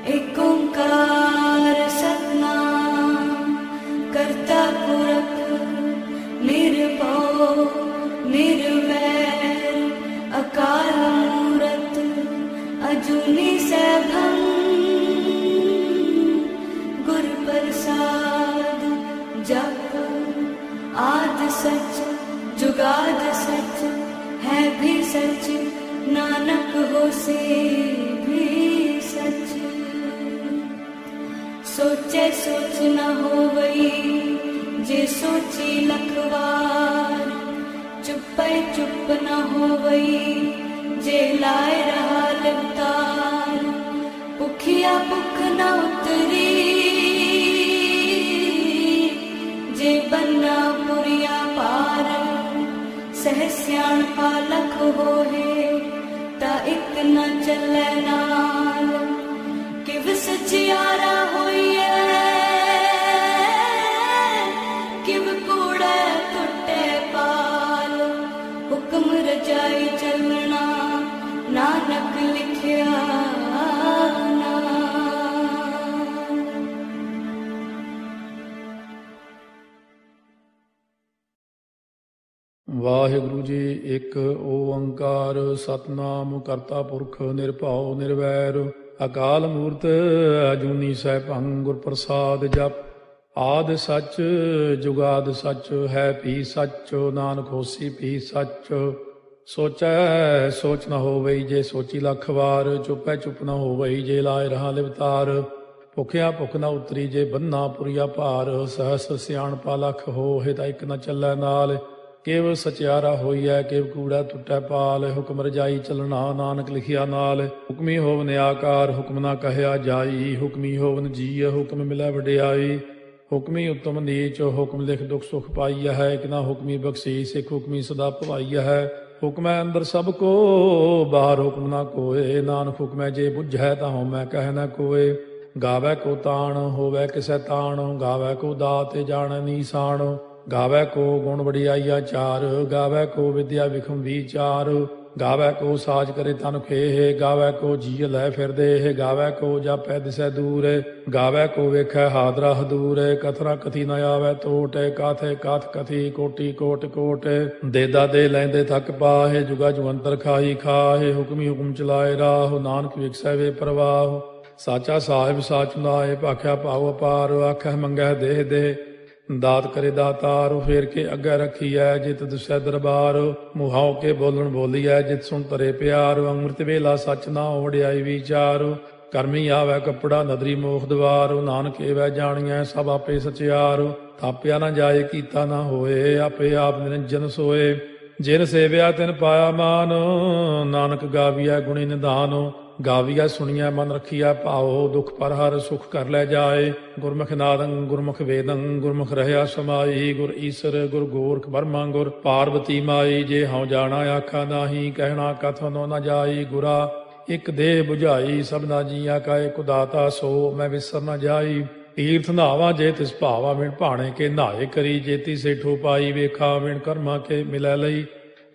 एक ओंकार सतनाम करता पुरख निर्भव निर्वैर अकाल मूरत अजूनी सैभं गुर प्रसाद जप आद सच जुगाद सच है भी सच नानक होसे भी सच। सोचे सोच न होवई जे सोची लखवार चुपै चुप न होवई जे लाए रहा लिवतार। भुखिया भुख न उतरी जे बन्ना पुरिया पार। सह सियाणपा लख होए ता इक न चलै नाल। किव सचियारा होइए किव कूड़े टुटे पाल। हुक्म रजाई चलना नानक लिखिया ਵਾਹਿਗੁਰੂ ਜੀ। ਇੱਕ ਓੰਕਾਰ ਸਤਨਾਮ ਕਰਤਾ ਪੁਰਖ ਨਿਰਭਉ ਨਿਰਵੈਰ ਅਕਾਲ ਮੂਰਤ ਅਜੂਨੀ ਸੈਭੰ ਗੁਰ ਪ੍ਰਸਾਦ ਜਪ। ਆਦਿ ਸੱਚ ਜੁਗਾਦ ਸੱਚ ਹੈ ਭੀ ਸੱਚ ਨਾਨਕ ਹੋਸੀ ਭੀ ਸੱਚ। ਸੋਚੈ ਸੋਚ ਨ ਹੋਵਈ ਜੇ ਸੋਚੀ ਲੱਖ ਵਾਰ। ਚੁੱਪੈ ਚੁੱਪ ਨ ਹੋਵਈ ਜੇ ਲਾਏ ਰਹਾ ਲਿਵਤਾਰ। ਭੁਖਿਆ ਭੁਖ ਨ ਉਤਰੀ ਜੇ ਬੰਨਾ ਪੁਰੀਆ ਭਾਰ। ਸਹਸ ਸਿਆਣਪਾ ਲਖ ਹੋਏ ਤਾਂ ਇੱਕ ਨ ਚੱਲੈ ਨਾਲ। ਕੇਵ ਸਚਿਆਰਾ ਹੋਈਐ ਕੇਵ ਕੂੜਾ ਟੁੱਟੈ ਪਾਲ। ਹੁਕਮ ਰਜਾਈ ਚਲਣਾ ਨਾਨਕ ਲਿਖਿਆ ਨਾਲ। ਹੁਕਮੀ ਹੋਵਨ ਆਕਾਰ ਹੁਕਮ ਨਾ ਕਹਿਆ ਜਾਈ। ਹੁਕਮੀ ਹੋਵਨ ਜੀਅ ਹੁਕਮ ਮਿਲੈ ਵਡਿਆਈ। ਹੁਕਮੀ ਉਤਮ ਨੀਚ ਹੁਕਮ ਲਿਖ ਦੁਖ ਸੁਖ ਪਾਈਆ ਹੈ। ਇੱਕ ਨਾ ਹੁਕਮੀ ਬਖਸ਼ੀਸ ਇੱਕ ਹੁਕਮੀ ਸਦਾ ਭਵਾਈਆ ਹੈ। ਹੁਕਮੈ ਅੰਦਰ ਸਭ ਕੋ ਬਾਹਰ ਹੁਕਮ ਨਾ ਕੋਏ। ਨਾਨਕ ਹੁਕਮੈ ਜੇ ਬੁੱਝੈ ਤਾਂ ਹਉਮੈ ਕਹਿ ਨਾ ਕੋਏ। ਗਾਵੈ ਕੋ ਤਾਣ ਹੋਵੈ ਕਿਸੈ ਤਾਣ। ਗਾਵੈ ਕੋ ਦਾਤ ਜਾਣੈ ਨੀਸਾਨ। ਗਾਵੈ ਕੋ ਗੁਣ ਵਡਿਆਈਆ ਚਾਰ। ਗਾਵੈ ਕੋ ਵਿਦਿਆ ਵਿਖਮ ਵਿਚਾਰ। ਗਾਵੈ ਕੋ ਸਾਜ ਕਰੇ ਤਨ ਖੇਹ। ਗਾਵੈ ਕੋ ਜੀਅ ਲੈ ਫਿਰਦੇ। ਗਾਵੈ ਕੋ ਜਾਪੈ ਦਿਸੈ ਦੂਰ। ਗਾਵੈ ਕੋ ਵੇਖੈ ਹਾਦਰਾ ਹਦੂਰ। ਕਥਨਾ ਕਥੀ ਨ ਆਵੈ ਟੋਟ। ਕਾਥੇ ਕਾਥ ਕਥੀ ਕੋਟੀ ਕੋਟ ਕੋਟ। ਦੇਦਾ ਦੇ ਲੈਂਦੇ ਥੱਕ ਪਾਹੇ। ਜੁਗਾ ਜੁਗੰਤਰ ਖਾਹੀ ਖਾਹੇ। ਹੁਕਮੀ ਹੁਕਮ ਚਲਾਏ ਰਾਹ ਨਾਨਕ ਵਿਖਸੈ ਵੇ ਪ੍ਰਵਾਹ। ਸਾਚਾ ਸਾਹਿਬ ਸਾਚ ਨਾਏ ਭਾਖਿਆ ਭਾਉ ਅਪਾਰ। ਆਖੈ ਮੰਗੈ ਦੇਹ ਦੇ ਦਾਤ ਕਰੇ ਦਾਤਾਰ। ਫੇਰ ਕੇ ਅੱਗੇ ਰੱਖੀਐ ਜਿਤ ਦੁਸੈ ਦਰਬਾਰ। ਮੁਹਾਉ ਕੇ ਬੋਲਣ ਬੋਲੀਐ ਜਿਤ ਸੁਣ ਤਰੇ ਪਿਆਰ। ਅੰਮ੍ਰਿਤ ਵੇਲਾ ਸੱਚ ਨਾ ਵਡਿਆਈ ਵਿਚਾਰ। ਕਰਮੀ ਆਵੈ ਕੱਪੜਾ ਨਦਰੀ ਮੋਖ ਦਵਾਰ। ਨਾਨਕ ਏਵੈ ਜਾਣੀਐ ਸਭ ਆਪੇ ਸਚਿਆਰ। ਥਾਪਿਆ ਨਾ ਜਾਏ ਕੀਤਾ ਨਾ ਹੋਏ ਆਪੇ ਆਪ ਨਿਰੰਜਨ ਸੋਏ। ਜਿਨ ਸੇਵਿਆ ਤਿਨ ਪਾਇਆ ਮਾਨ ਨਾਨਕ ਗਾਵੀਐ ਗੁਣੀ ਨਿਧਾਨ। ਗਾਵੀਐ ਸੁਣੀਐ ਮਨ ਰੱਖੀਐ ਭਾਉ ਦੁਖ ਪਰ ਹਰ ਸੁਖ ਕਰ ਲੈ ਜਾਏ। ਗੁਰਮੁਖ ਨਾਦੰ ਗੁਰਮੁਖ ਵੇਦੰ ਗੁਰਮੁਖ ਰਹਿਆ ਸਮਾਈ। ਗੁਰ ਈਸਰ ਗੁਰ ਗੋਰਖ ਬਰਮਾ ਗੁਰ ਪਾਰਬਤੀ ਮਾਈ। ਜੇ ਹਉ ਜਾਣਾ ਆਖਾ ਨਾਹੀ ਕਹਿਣਾ ਕਥਨੋ ਨ ਜਾਈ। ਗੁਰਾ ਇੱਕ ਦੇਹ ਬੁਝਾਈ ਸਭਨਾ ਜੀਆ ਕਾ ਇਕ ਦਾਤਾ। ਸੋ ਮੈਂ ਵਿਸਰ ਨ ਜਾਈ। ਤੀਰਥ ਨਾਵਾ ਜੇ ਤਿਸ ਭਾਵਾ ਵਿਣ ਭਾਣੇ ਕੇ ਨਾਏ ਕਰੀ। ਜੇਤੀ ਸੇਠੋ ਪਾਈ ਵੇਖਾ ਵਿਣ ਕਰਮਾ ਕੇ ਮਿਲੈ ਲਈ।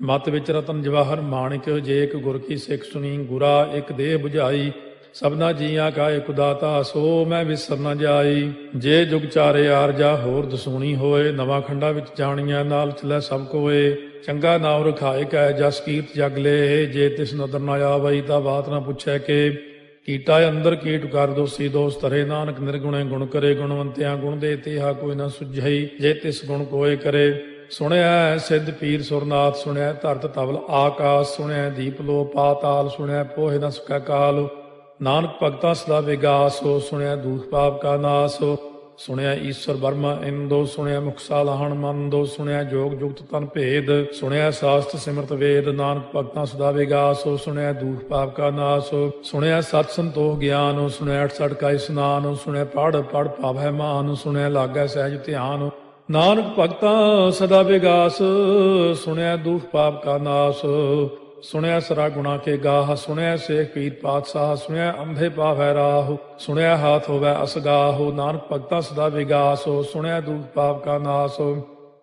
ਮਤ ਵਿੱਚ ਰਤਨ ਜਵਾਹਰ ਮਾਣਿਕ ਜੇ ਇੱਕ ਗੁਰ ਕੀ ਸਿੱਖ ਸੁਣੀ। ਗੁਰਾ ਇੱਕ ਦੇਹ ਬੁਝਾਈ ਸਭਨਾ ਜੀਆਂ ਕਾ ਇਕ ਦਾਤਾ। ਸੋ ਮੈਂ ਵਿਸਰ ਨ ਜਾਈ। ਜੇ ਜੁਗ ਚਾਰੇ ਆਰਜਾ ਹੋਰ ਦਸੂਣੀ ਹੋਏ। ਨਵਾਂ ਖੰਡਾ ਵਿੱਚ ਜਾਣੀਆਂ ਨਾਲ ਚਲੈ ਸਭ ਕੋਏ। ਚੰਗਾ ਨਾਮ ਰਖਾਏ ਕੈ ਜਸ ਕੀਰਤ ਜਗ ਲੇ। ਜੇ ਤਿਸ ਨਦਰ ਨ ਆਵਈ ਤਾਂ ਬਾਤ ਨਾ ਪੁੱਛੈ ਕੇ। ਕੀਟਾ ਅੰਦਰ ਕੀਟ ਕਰ ਦੋਸੀ ਦੋਸ ਧਰੇ। ਨਾਨਕ ਨਿਰਗੁਣੇ ਗੁਣ ਕਰੇ। ਗੁਣਵੰਤਿਆਂ ਗੁਣ ਦੇ ਤੇਹਾ ਕੋਈ ਨਾ ਸੁਝਈ। ਜੇ ਤਿਸ ਗੁਣ ਕੋਏ ਕਰੇ। ਸੁਣਿਆ ਸਿੱਧ ਪੀਰ ਸੁਰਨਾਥ। ਸੁਣਿਆ ਧਰਤ ਤਵਲ ਆਕਾਸ। ਸੁਣਿਆ ਦੀਪ ਲੋ ਪਾਤਾਲ। ਸੁਣਿਆ ਪੋਹੇ ਨ ਸਕੈ ਕਾਲ। ਨਾਨਕ ਭਗਤਾਂ ਸਦਾ ਵਿਗਾਸ। ਸੁਣਿਆ ਦੂਖ ਪਾਪ ਕਾ ਨਾਸ। ਸੁਣਿਆ ਈਸ਼ਵਰ ਬਰਮਾ ਇੰਦੋ। ਸੁਣਿਆ ਮੁਖ ਸਾਲਾਹਣ ਮੰਦੋ। ਸੁਣਿਆ ਜੋਗ ਜੁਗਤ ਤਨ ਭੇਦ। ਸੁਣਿਆ ਸਾਸਤ ਸਿਮਰਤ ਵੇਦ। ਨਾਨਕ ਭਗਤਾਂ ਸਦਾ ਵਿਗਾਸ। ਸੁਣਿਆ ਦੂਖ ਪਾਪ ਕਾ ਨਾਸ। ਸੁਣਿਆ ਸਤ ਸੰਤੋਖ ਗਿਆਨ। ਸੁਣਿਆ 68 ਕਾ ਇਸਨਾਨ। ਸੁਣਿਆ ਪੜ ਪੜ ਭਾਵੈ ਮਾਨ। ਸੁਣਿਆ ਲਾਗੈ ਸਹਿਜ ਧਿਆਨ। ਨਾਨਕ ਭਗਤਾਂ ਸਦਾ ਵਿਗਾਸ। ਸੁਣਿਆ ਦੁਖ ਪਾਪ ਕਾ ਨਾਸ। ਸੁਣਿਆ ਸਰਾ ਗੁਣਾ ਕੇ ਗਾਹ। ਸੁਣਿਆ ਸੇਖ ਪੀਰ ਪਾਤਸ਼ਾਹ। ਸੁਣਿਆ ਅੰਧੇ ਪਾਵੈ ਰਾਹ। ਸੁਣਿਆ ਹਾਥ ਹੋਵੈ ਅਸਗਾਹ। ਨਾਨਕ ਭਗਤਾਂ ਸਦਾ ਵਿਗਾਸ। ਸੁਣਿਆ ਦੁਖ ਪਾਪ ਕਾ ਨਾਸ।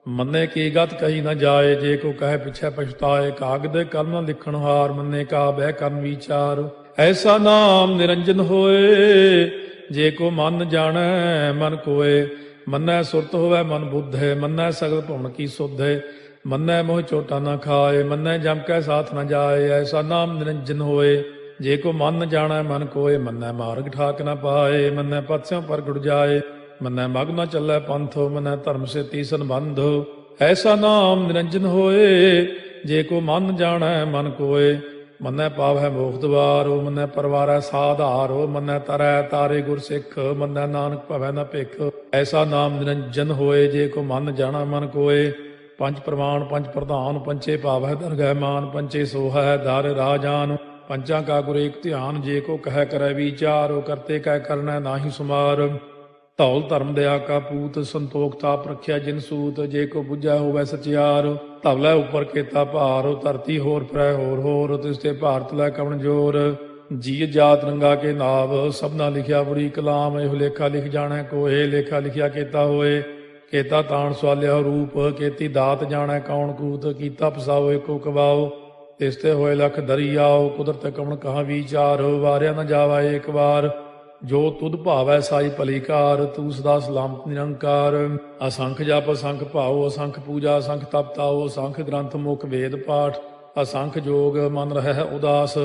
ਮੰਨੇ ਕੀ ਗਤ ਕਹੀ ਨ ਜਾਏ। ਜੇ ਕੋ ਕਹੇ ਪਿਛੈ ਪਛਤਾਏ। ਕਾਗਦ ਕਲਮ ਲਿਖਣ ਹਾਰ। ਮੰਨੇ ਕਾ ਬਹਿ ਕਰਨ ਵਿਚਾਰ। ਐਸਾ ਨਾਮ ਨਿਰੰਜਨ ਹੋਏ, ਜੇ ਕੋ ਮਨ ਜਾਣੈ ਮਨ ਕੋਏ। ਮੰਨੈ ਸੁਰਤ ਹੋਵੈ ਮਨ ਬੁੱਧ ਹੈ, ਮੰਨੈ ਸਗਲ ਭਵਨ ਕੀ ਸੁਧ ਹੈ। ਮੰਨੈ ਮੋਹ ਚੋਟਾ ਨਾ ਖਾਏ, ਮੰਨੈ ਜਮ ਕੈ ਸਾਥ ਨ ਜਾਏ। ਐਸਾ ਨਾਮ ਨਿਰੰਜਨ ਹੋਏ, ਜੇ ਕੋ ਮਨ ਜਾਣੈ ਮਨ ਕੋਏ। ਮੰਨੈ ਮਾਰਗ ਠਾਕ ਨ ਪਾਏ, ਮੰਨੈ ਪਥਿਓਂ ਪ੍ਰਗਟ ਜਾਏ। ਮੰਨੈ ਮਗ ਨ ਚੱਲੈ ਪੰਥੋ, ਮੰਨੈ ਧਰਮ ਸੇ ਤੀਸਨ ਬੰਧੋ। ਐਸਾ ਨਾਮ ਨਿਰੰਜਨ ਹੋਏ, ਜੇ ਕੋ ਮਨ ਜਾਣੈ ਮਨ ਕੋਏ। ਮੰਨੈ ਪਾਵੈ ਮੋਖ ਦੁਆਰੋ, ਮੰਨੈ ਪਰਵਾਰੈ ਸਾਧਾਰੋ। ਮੰਨੈ ਤਰੈ ਤਾਰੇ ਗੁਰ ਸਿੱਖ, ਮੰਨੈ ਨਾਨਕ ਭਵੈ ਨ ਭਿਖ। ਐਸਾ ਨਾਮ ਨਿਰੰਜਨ ਹੋਏ, ਜੇ ਕੋ ਮਨ ਜਾਣੈ ਮਨ ਕੋਏ। ਪੰਜ ਪ੍ਰਮਾਣ ਪੰਜ ਪ੍ਰਧਾਨ, ਪੰਚੇ ਭਾਵੈ ਦਰਗਹਿ ਮਾਨ। ਪੰਚੇ ਸੋਹੈ ਦਰ ਰਾਜਾਨ, ਪੰਚਾਂ ਕਾ ਗੁਰ ਏਕ ਧਿਆਨ। ਜੇ ਕੋ ਕਹਿ ਕਰੈ ਵਿਚਾਰੋ, ਕਰਤੇ ਕਹਿ ਕਰਨੈ ਨਾਹੀ ਸੁਮਾਰ। ਧੌਲ ਧਰਮ ਦਇਆ ਕਾ ਪੂਤ, ਸੰਤੋਖ ਤਾਪ ਰੱਖਿਆ ਜਿਨ ਸੂਤ। ਜੇ ਕੋ ਬੁੱਝੈ ਹੋਵੈ ਸਚਿਆਰ, ਧਵਲੇ ਉੱਪਰ ਕੇਤਾ ਭਾਰ। ਧਰਤੀ ਹੋਰ ਫਿਰੈ ਹੋਰ ਹੋਰ, ਤਿਸ ਤੇ ਭਾਰਤ ਲੈ ਕਵਣ ਜੋਰ। ਜੀ ਜਾਤ ਰੰਗਾ ਕੇ ਨਾਵ, ਸਭਨਾ ਲਿਖਿਆ ਬੁਰੀ ਕਲਾਮ। ਇਹੋ ਲੇਖਾ ਲਿਖ ਜਾਣੈ ਕੋਏ, ਲੇਖਾ ਲਿਖਿਆ ਕੇਤਾ ਹੋਏ। ਕੇਤਾ ਤਾਣ ਸਵਾਲਿਆ ਰੂਪ, ਕੇਤੀ ਦਾਤ ਜਾਣੈ ਕੌਣ ਕੂਤ। ਕੀਤਾ ਪਸਾਓ ਏਕੋ ਕਵਾਓ, ਤਿਸ ਤੇ ਹੋਏ ਲਖ ਦਰਿਆਓ। ਕੁਦਰਤ ਕਵਣ ਕਹਾ ਵਿਚਾਰ, ਵਾਰਿਆ ਨ ਜਾਵਾ ਏਕ ਵਾਰ। ਜੋ ਤੁਧ ਭਾਵੈ ਸਾਈ ਭਲੀ ਕਾਰ, ਤੂੰ ਸਦਾ ਸਲਾਮਤ ਨਿਰੰਕਾਰ। ਅਸੰਖ ਜਪ ਅਸੰਖ ਭਾਉ, ਅਸੰਖ ਪੂਜਾ ਅਸੰਖ ਤਪ ਤਾਉ। ਅਸੰਖ ਗ੍ਰੰਥ ਮੁਖ ਵੇਦ ਪਾਠ, ਅਸੰਖ ਜੋਗ ਮਨ ਰਹਿ ਉਦਾਸ।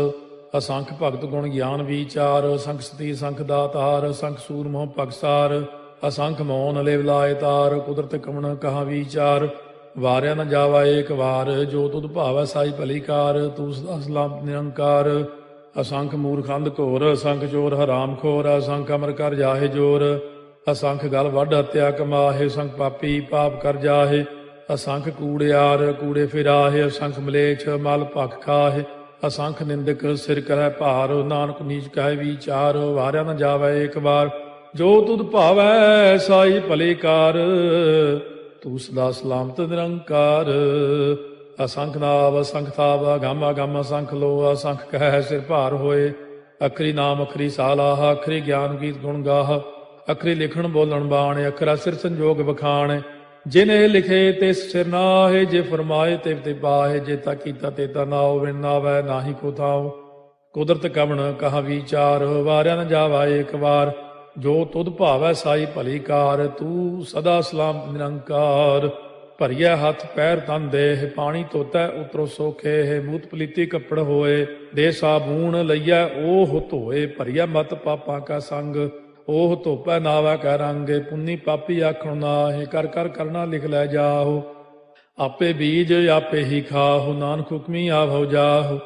ਅਸੰਖ ਭਗਤ ਗੁਣ ਗਿਆਨ ਵਿਚਾਰ, ਅਸੰਖ ਸਤੀ ਅਸੰਖ ਦਾਤਾਰ। ਅਸੰਖ ਸੂਰ ਮੋਹ ਪਗਸਾਰ, ਅਸੰਖ ਮੌਨ ਲਿਵ ਲਾਇ ਤਾਰ। ਕੁਦਰਤ ਕਵਣ ਕਹਾ ਵਿਚਾਰ, ਵਾਰਿਆ ਨ ਜਾਵਾ ਏਕ ਵਾਰ। ਜੋ ਤੁਧ ਭਾਵੈ ਸਾਈ ਭਲੀ ਕਾਰ, ਤੂੰ ਸਦਾ ਸਲਾਮਤ ਨਿਰੰਕਾਰ। ਅਸੰਖ ਮੂਰਖ ਅੰਧ ਘੋਰ, ਅਸੰਖ ਚੋਰ ਹਰਾਮ ਖੋਰ। ਅਸੰਖ ਅਮਰ ਕਰ ਜਾਹੇ ਜੋਰ, ਅਸੰਖ ਗਲ ਵੱਢ ਹੱਤਿਆ ਕਮਾਹੇ। ਅਸੰਖ ਪਾਪੀ ਪਾਪ ਕਰ ਜਾਹੇ, ਅਸੰਖ ਕੂੜਿਆਰ ਕੂੜੇ ਫਿਰਾਹੇ। ਅਸੰਖ ਮਲੇਛ ਮਲ ਭਖ ਖਾਹੇ, ਅਸੰਖ ਨਿੰਦਕ ਸਿਰ ਕਰੈ ਭਾਰ। ਨਾਨਕ ਨੀਚ ਕਹਿ ਵਿਚਾਰ, ਵਾਰਿਆ ਨ ਜਾਵੈ ਏਕ ਵਾਰ। ਜੋ ਤੁਧ ਭਾਵੈ ਸਾਈ ਭਲੀ ਕਾਰ, ਤੂੰ ਸਦਾ ਸਲਾਮਤ ਨਿਰੰਕਾਰ। ਅਸੰਖ ਨਾਵ ਅਸੰਖ ਥਾਵ, ਅਗੰਮ ਅਗੰਮ ਅਸੰਖ ਲੋ। ਅਸੰਖ ਕਹਿ ਸਿਰ ਭਾਰ ਹੋਏ, ਅਖਰੀ ਨਾਮ ਅਖਰੀ ਸਾਲਾਹ। ਅਖਰੀ ਗਿਆਨ ਗੀਤ ਗੁਣ ਗਾਹ, ਅਖਰੀ ਲਿਖਣ ਬੋਲਣ ਬਾਣ। ਅਖਰਾ ਸਿਰ ਸੰਜੋਗ ਬਖਾਣ, ਜਿਨੇ ਲਿਖੇ ਤਿਸ ਸਿਰ ਨਾਹੇ। ਜੇ ਫਰਮਾਏ ਤਿਵ ਤੇ ਪਾਹੇ, ਜੇ ਤਾ ਕੀਤਾ ਤੇ ਤਾ ਨਾਉ। ਬਿਨ ਨਾਵੈ ਨਾਹੀ ਕੋ ਥਾਉ, ਕੁਦਰਤ ਕਵਣ ਕਹਾ ਵਿਚਾਰ। ਵਾਰਿਆ ਨ ਜਾਵਾ ਏਕ ਵਾਰ, ਜੋ ਤੁਧ ਭਾਵੈ ਸਾਈ ਭਲੀ ਕਾਰ। ਤੂੰ ਸਦਾ ਸਲਾਮਤ ਨਿਰੰਕਾਰ। ਭਰੀਐ ਹੱਥ ਪੈਰ ਤਨ ਦੇਹ, ਪਾਣੀ ਧੋਤੈ ਉਤਰੋ ਸੋਖੇ। ਮੂਤ ਪਲੀਤੀ ਕੱਪੜ ਹੋਏ, ਦੇ ਸਾਬੂਣ ਲਈਐ ਓਹ ਧੋਏ। ਭਰੀਐ ਮਤ ਪਾਪਾਂ ਕਾ ਸੰਗ, ਓਹ ਧੋਪੈ ਨਾਵੈ ਕੈ ਰੰਗ। ਪੁੰਨੀ ਪਾਪੀ ਆਖਣ ਨਾਹਿ, ਕਰ ਕਰ ਕਰਨਾ ਲਿਖ ਲੈ ਜਾਹੋ। ਆਪੇ ਬੀਜ ਆਪੇ ਹੀ ਖਾਹੋ, ਨਾਨਕ ਹੁਕਮੀ ਆਭਉ ਜਾਹੋ।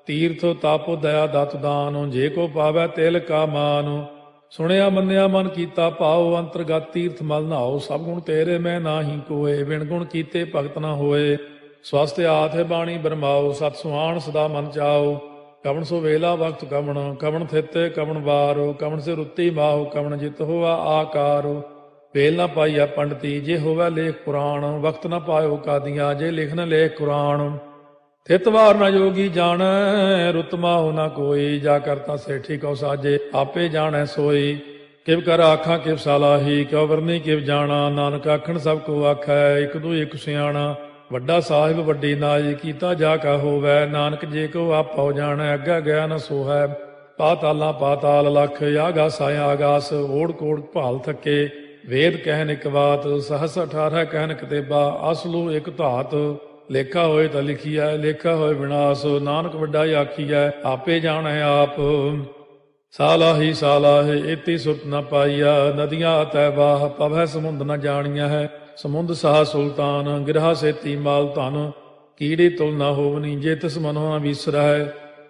ਤੀਰਥ ਤਾਪੋ ਦਇਆ ਦਤ ਦਾਨੋ, ਜੇ ਕੋ ਪਾਵੈ ਤਿਲ ਕਾ ਮਾਨੋ। ਸੁਣਿਆ ਮੰਨਿਆ ਮਨ ਕੀਤਾ ਭਾਉ, ਅੰਤਰਗਤ ਤੀਰਥ ਮਲ ਨਹਾਓ। ਸਭ ਗੁਣ ਤੇਰੇ ਮੈਂ ਨਾਹੀ ਕੋਏ, ਬਿਨ ਗੁਣ ਕੀਤੇ ਭਗਤ ਨਾ ਹੋਏ। ਸਵਸਤ ਆਥ ਬਾਣੀ ਬਰਮਾਓ, ਸਤ ਸੁਹਾਣ ਸਦਾ ਮਨ ਚਾਓ। ਕਵਣ ਸੋ ਵੇਲਾ ਵਕਤ ਕਵਣ, ਕਵਣ ਥਿਤੇ ਕਵਣ ਵਾਰੋ। ਕਵਣ ਸੇ ਰੁੱਤੀ ਮਾਹੋ, ਕਵਣ ਜਿਤ ਹੋਆ ਆਕਾਰੋ। ਵੇਲ ਨਾ ਪਾਈਆ ਪੰਡਤੀ, ਜੇ ਹੋਵੈ ਲੇਖ ਪੁਰਾਣ। ਵਕਤ ਨਾ ਪਾਇਓ ਕਾਦੀਆਂ, ਜੇ ਲਿਖਨ ਲੇਖ ਕੁਰਾਨ। ਥਿਤ ਵਾਰ ਨਾ ਜੋਗੀ ਜਾਣੈ, ਰੁੱਤ ਮਾਹੁ ਨਾ ਕੋਈ। ਜਾ ਕਰਤਾ ਸੇਠੀ ਕਉ ਸਾਜੇ, ਆਪੇ ਜਾਣੈ ਸੋਈ। ਕਿਵ ਕਰ ਆਖਾਂ ਕਿਵ ਸਾਲਾਹੀ, ਕਿਉ ਵਰਨੀ ਕਿਵ ਜਾਣਾ। ਨਾਨਕ ਆਖਣ ਸਭ ਕੋ ਆਖੈ, ਇਕ ਦੂ ਇਕ ਸਿਆਣਾ। ਵੱਡਾ ਸਾਹਿਬ ਵੱਡੀ ਨਾਈ, ਕੀਤਾ ਜਾ ਕਾ ਹੋਵੈ। ਨਾਨਕ ਜੇ ਕੋ ਆਪਉ ਜਾਣੈ, ਅੱਗਾ ਗਿਆ ਨ ਸੋਹੈ। ਪਾਤਾਲਾਂ ਪਾਤਾਲ ਲਖ, ਆਗਾਸ ਆਗਾਸ। ਓੜ ਕੋੜ ਭਾਲ ਥੱਕੇ, ਵੇਦ ਕਹਿਨ ਇਕ ਬਾਤ। ਸਹਸ 18 ਕਹਿਨ ਕਿਤੇਬਾ, ਅਸਲੂ ਇਕ ਧਾਤ। ਲੇਖਾ ਹੋਏ ਤਾਂ ਲਿਖੀਐ, ਲੇਖਾ ਹੋਏ ਵਿਨਾਸ਼। ਨਾਨਕ ਵੱਡਾ ਆਖੀਐ, ਆਪੇ ਜਾਣੈ ਆਪ। ਸਾਲਾਹੀ ਸਾਲਾਹੇ, ਏਤੀ ਸੁਰਤ ਨ ਪਾਈਆ। ਨਦੀਆਂ ਅਤੈ ਬਾਹ, ਪਵੈ ਸਮੁੰਦ ਨ ਜਾਣੀਆਂ ਹੈ। ਸਮੁੰਦ ਸਾਹ ਸੁਲਤਾਨ, ਗਿਰਹਾ ਸੇਤੀ ਮਾਲ ਧਨ। ਕੀੜੀ ਤੁਲ ਨ ਹੋਵਨੀ, ਜੇ ਤਿਸ ਮਨੋ ਨ ਵਿਸਰੈ।